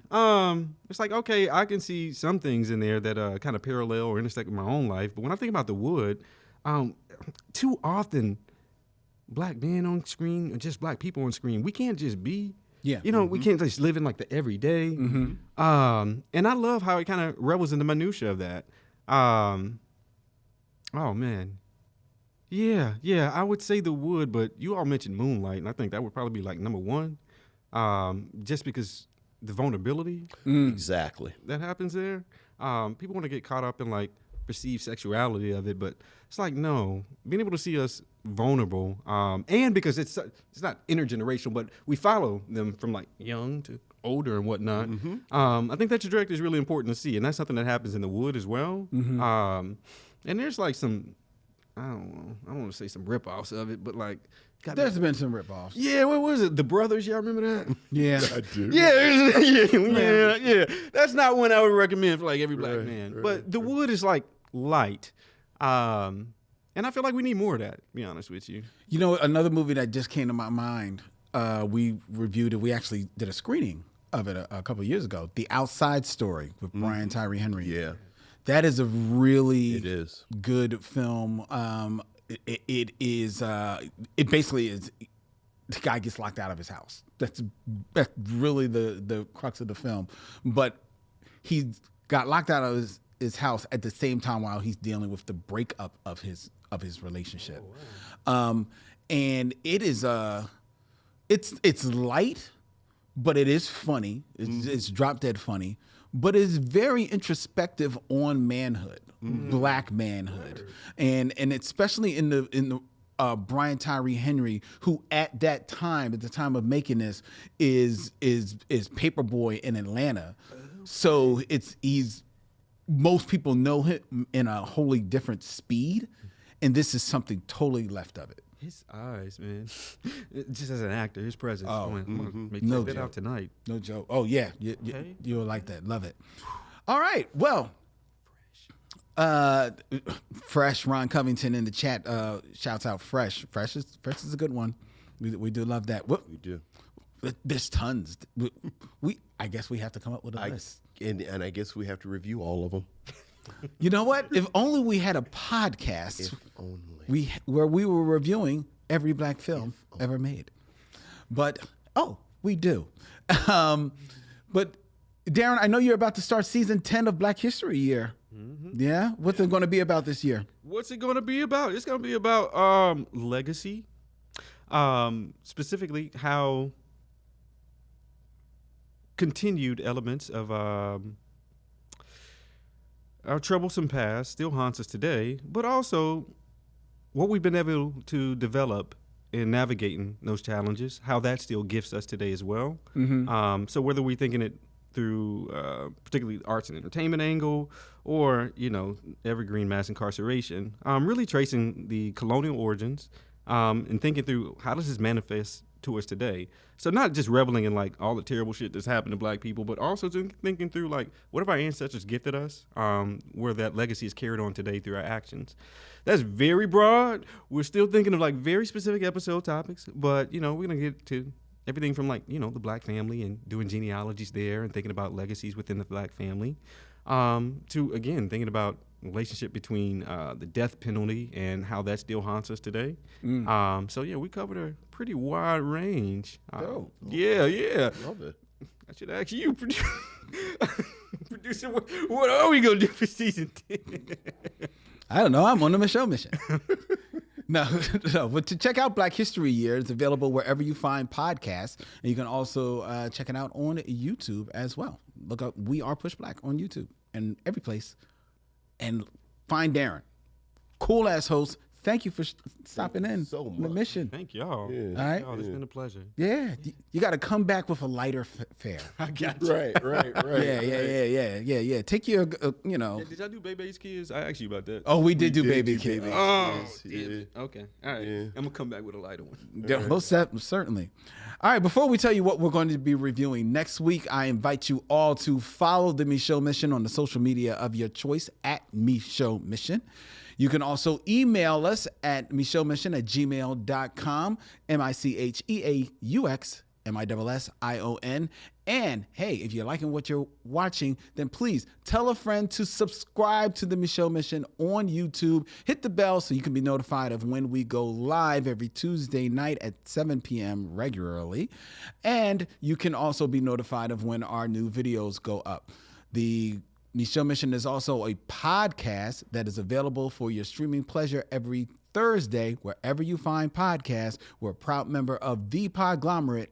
It's like, okay, I can see some things in there that kind of parallel or intersect with my own life. But when I think about The Wood, too often, black men on screen or just black people on screen, we can't just be. Yeah. We can't just live in like the everyday. And I love how it kind of revels in the minutia of that. Oh man. Yeah, I would say The Wood, but you all mentioned Moonlight, and I think that would probably be like number one. Just because the vulnerability Exactly. that happens there. People want to get caught up in like perceived sexuality of it, but it's like, no, being able to see us vulnerable, and because it's not intergenerational, but we follow them from like young to older and whatnot. I think that trajectory is really important to see, and that's something that happens in The Wood as well. And there's like some, I don't want to say some ripoffs of it, but like There's been some ripoffs. Yeah, what was it? The Brothers, y'all remember that? Yeah. I do. Yeah. That's not one I would recommend for like every black man. But The Wood is like light. And I feel like we need more of that, to be honest with you. Another movie that just came to my mind, we reviewed it. We actually did a screening of it a couple of years ago. The Outside Story with Brian Tyree Henry. Yeah. That is a really It is. good film. it is it basically is the guy gets locked out of his house. That's really the crux of the film. But he got locked out of his house at the same time while he's dealing with the breakup of his relationship. Oh, wow. And it is it's light, but it is funny. It's drop dead funny, but it's very introspective on manhood, Black manhood, and especially in the Brian Tyree Henry, who at the time of making this, is Paperboy in Atlanta. So most people know him in a wholly different speed, and this is something totally left of it. His eyes, man. Just as an actor, his presence. Oh, I'm gonna no check that joke. out tonight. No joke. Oh yeah, you'll like that. Love it. All right. Well, Fresh Ron Covington in the chat shouts out Fresh. Fresh is a good one. We do love that. We do. There's tons. I guess we have to come up with a list. And I guess we have to review all of them. You know what? If only we had a podcast where we were reviewing every Black film ever made. But we do. But Darren, I know you're about to start season 10 of Black History Year. Mm-hmm. Yeah? What's it going to be about this year? What's it going to be about? It's going to be about legacy. Specifically how continued elements of our troublesome past still haunts us today, but also what we've been able to develop in navigating those challenges, how that still gifts us today as well. Mm-hmm. So whether we're thinking it through particularly arts and entertainment angle or, evergreen mass incarceration, really tracing the colonial origins and thinking through how does this manifest to us today. So not just reveling in all the terrible shit that's happened to Black people, but also thinking through what have our ancestors gifted us, where that legacy is carried on today through our actions. That's very broad. We're still thinking of very specific episode topics, but we're gonna get to everything from the Black family and doing genealogies there and thinking about legacies within the Black family, to again thinking about relationship between the death penalty and how that still haunts us today. So yeah, we covered a pretty wide range. Yeah. Love it. I should ask you, producer, what are we gonna do for season 10? I don't know. I'm on the Micheaux mission. No. But to check out Black History Year, it's available wherever you find podcasts, and you can also check it out on YouTube as well. Look up We Are Push Black on YouTube and every place. And find Darren. Cool ass host. Thank you for stopping in so on the much. mission. Thank y'all. Yeah. All right. Y'all, it's been a pleasure. Yeah. You got to come back with a lighter fare. I got you. Right. Yeah. Take your, Did y'all do Baby's Kids? I asked you about that. Oh, we did do Baby Kid. Oh, yeah. Okay. All right. Yeah. I'm going to come back with a lighter one. Yeah, most certainly. All right, before we tell you what we're going to be reviewing next week, I invite you all to follow the Micheaux Mission on the social media of your choice at Micheaux Mission. You can also email us at micheauxmission@gmail.com, MICHEAUX MISSION. And hey, if you're liking what you're watching, then please tell a friend to subscribe to the Micheaux Mission on YouTube. Hit the bell so you can be notified of when we go live every Tuesday night at 7 p.m. regularly. And you can also be notified of when our new videos go up. The Micheaux Mission is also a podcast that is available for your streaming pleasure every Thursday, wherever you find podcasts. We're a proud member of The Podglomerate.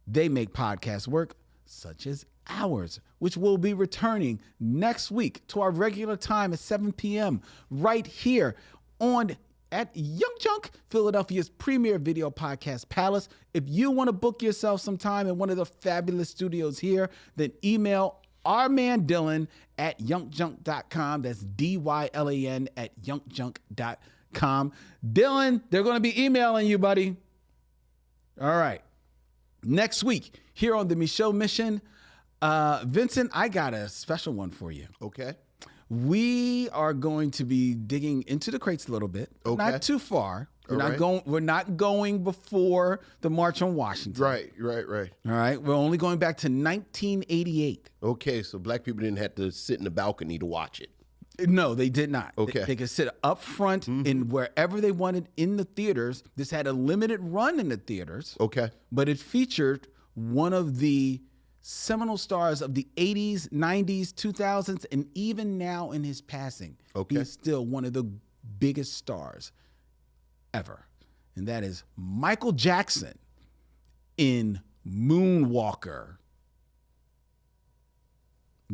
They make podcasts work, such as ours, which will be returning next week to our regular time at 7 p.m. right here at Young Junk, Philadelphia's premier video podcast palace. If you want to book yourself some time in one of the fabulous studios here, then email our man Dylan at youngjunk.com. That's DYLAN at youngjunk.com. Dylan, they're going to be emailing you, buddy. All right. Next week, here on the Micheaux Mission, Vincent, I got a special one for you. Okay. We are going to be digging into the crates a little bit. Okay. Not too far. We're We're not going before the March on Washington. Right. All right. We're only going back to 1988. Okay, so Black people didn't have to sit in the balcony to watch it. No, they did not. Okay. They could sit up front in wherever they wanted in the theaters. This had a limited run in the theaters. Okay. But it featured one of the seminal stars of the 80s, 90s, 2000s, and even now in his passing. Okay. He's still one of the biggest stars ever. And that is Michael Jackson in Moonwalker.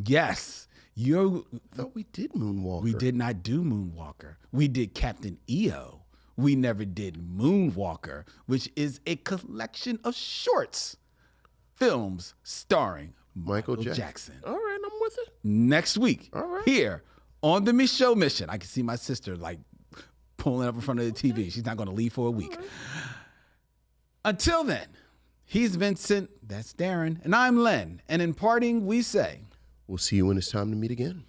Yes. I thought we did Moonwalker. We did not do Moonwalker. We did Captain EO. We never did Moonwalker, which is a collection of shorts films starring Michael Jackson. All right, I'm with it. Next week, All right. here on the Micheaux Mission. I can see my sister like pulling up in front of the TV. She's not going to leave for a week. Right. Until then, he's Vincent, that's Darren, and I'm Len. And in parting, we say, We'll see you when it's time to meet again.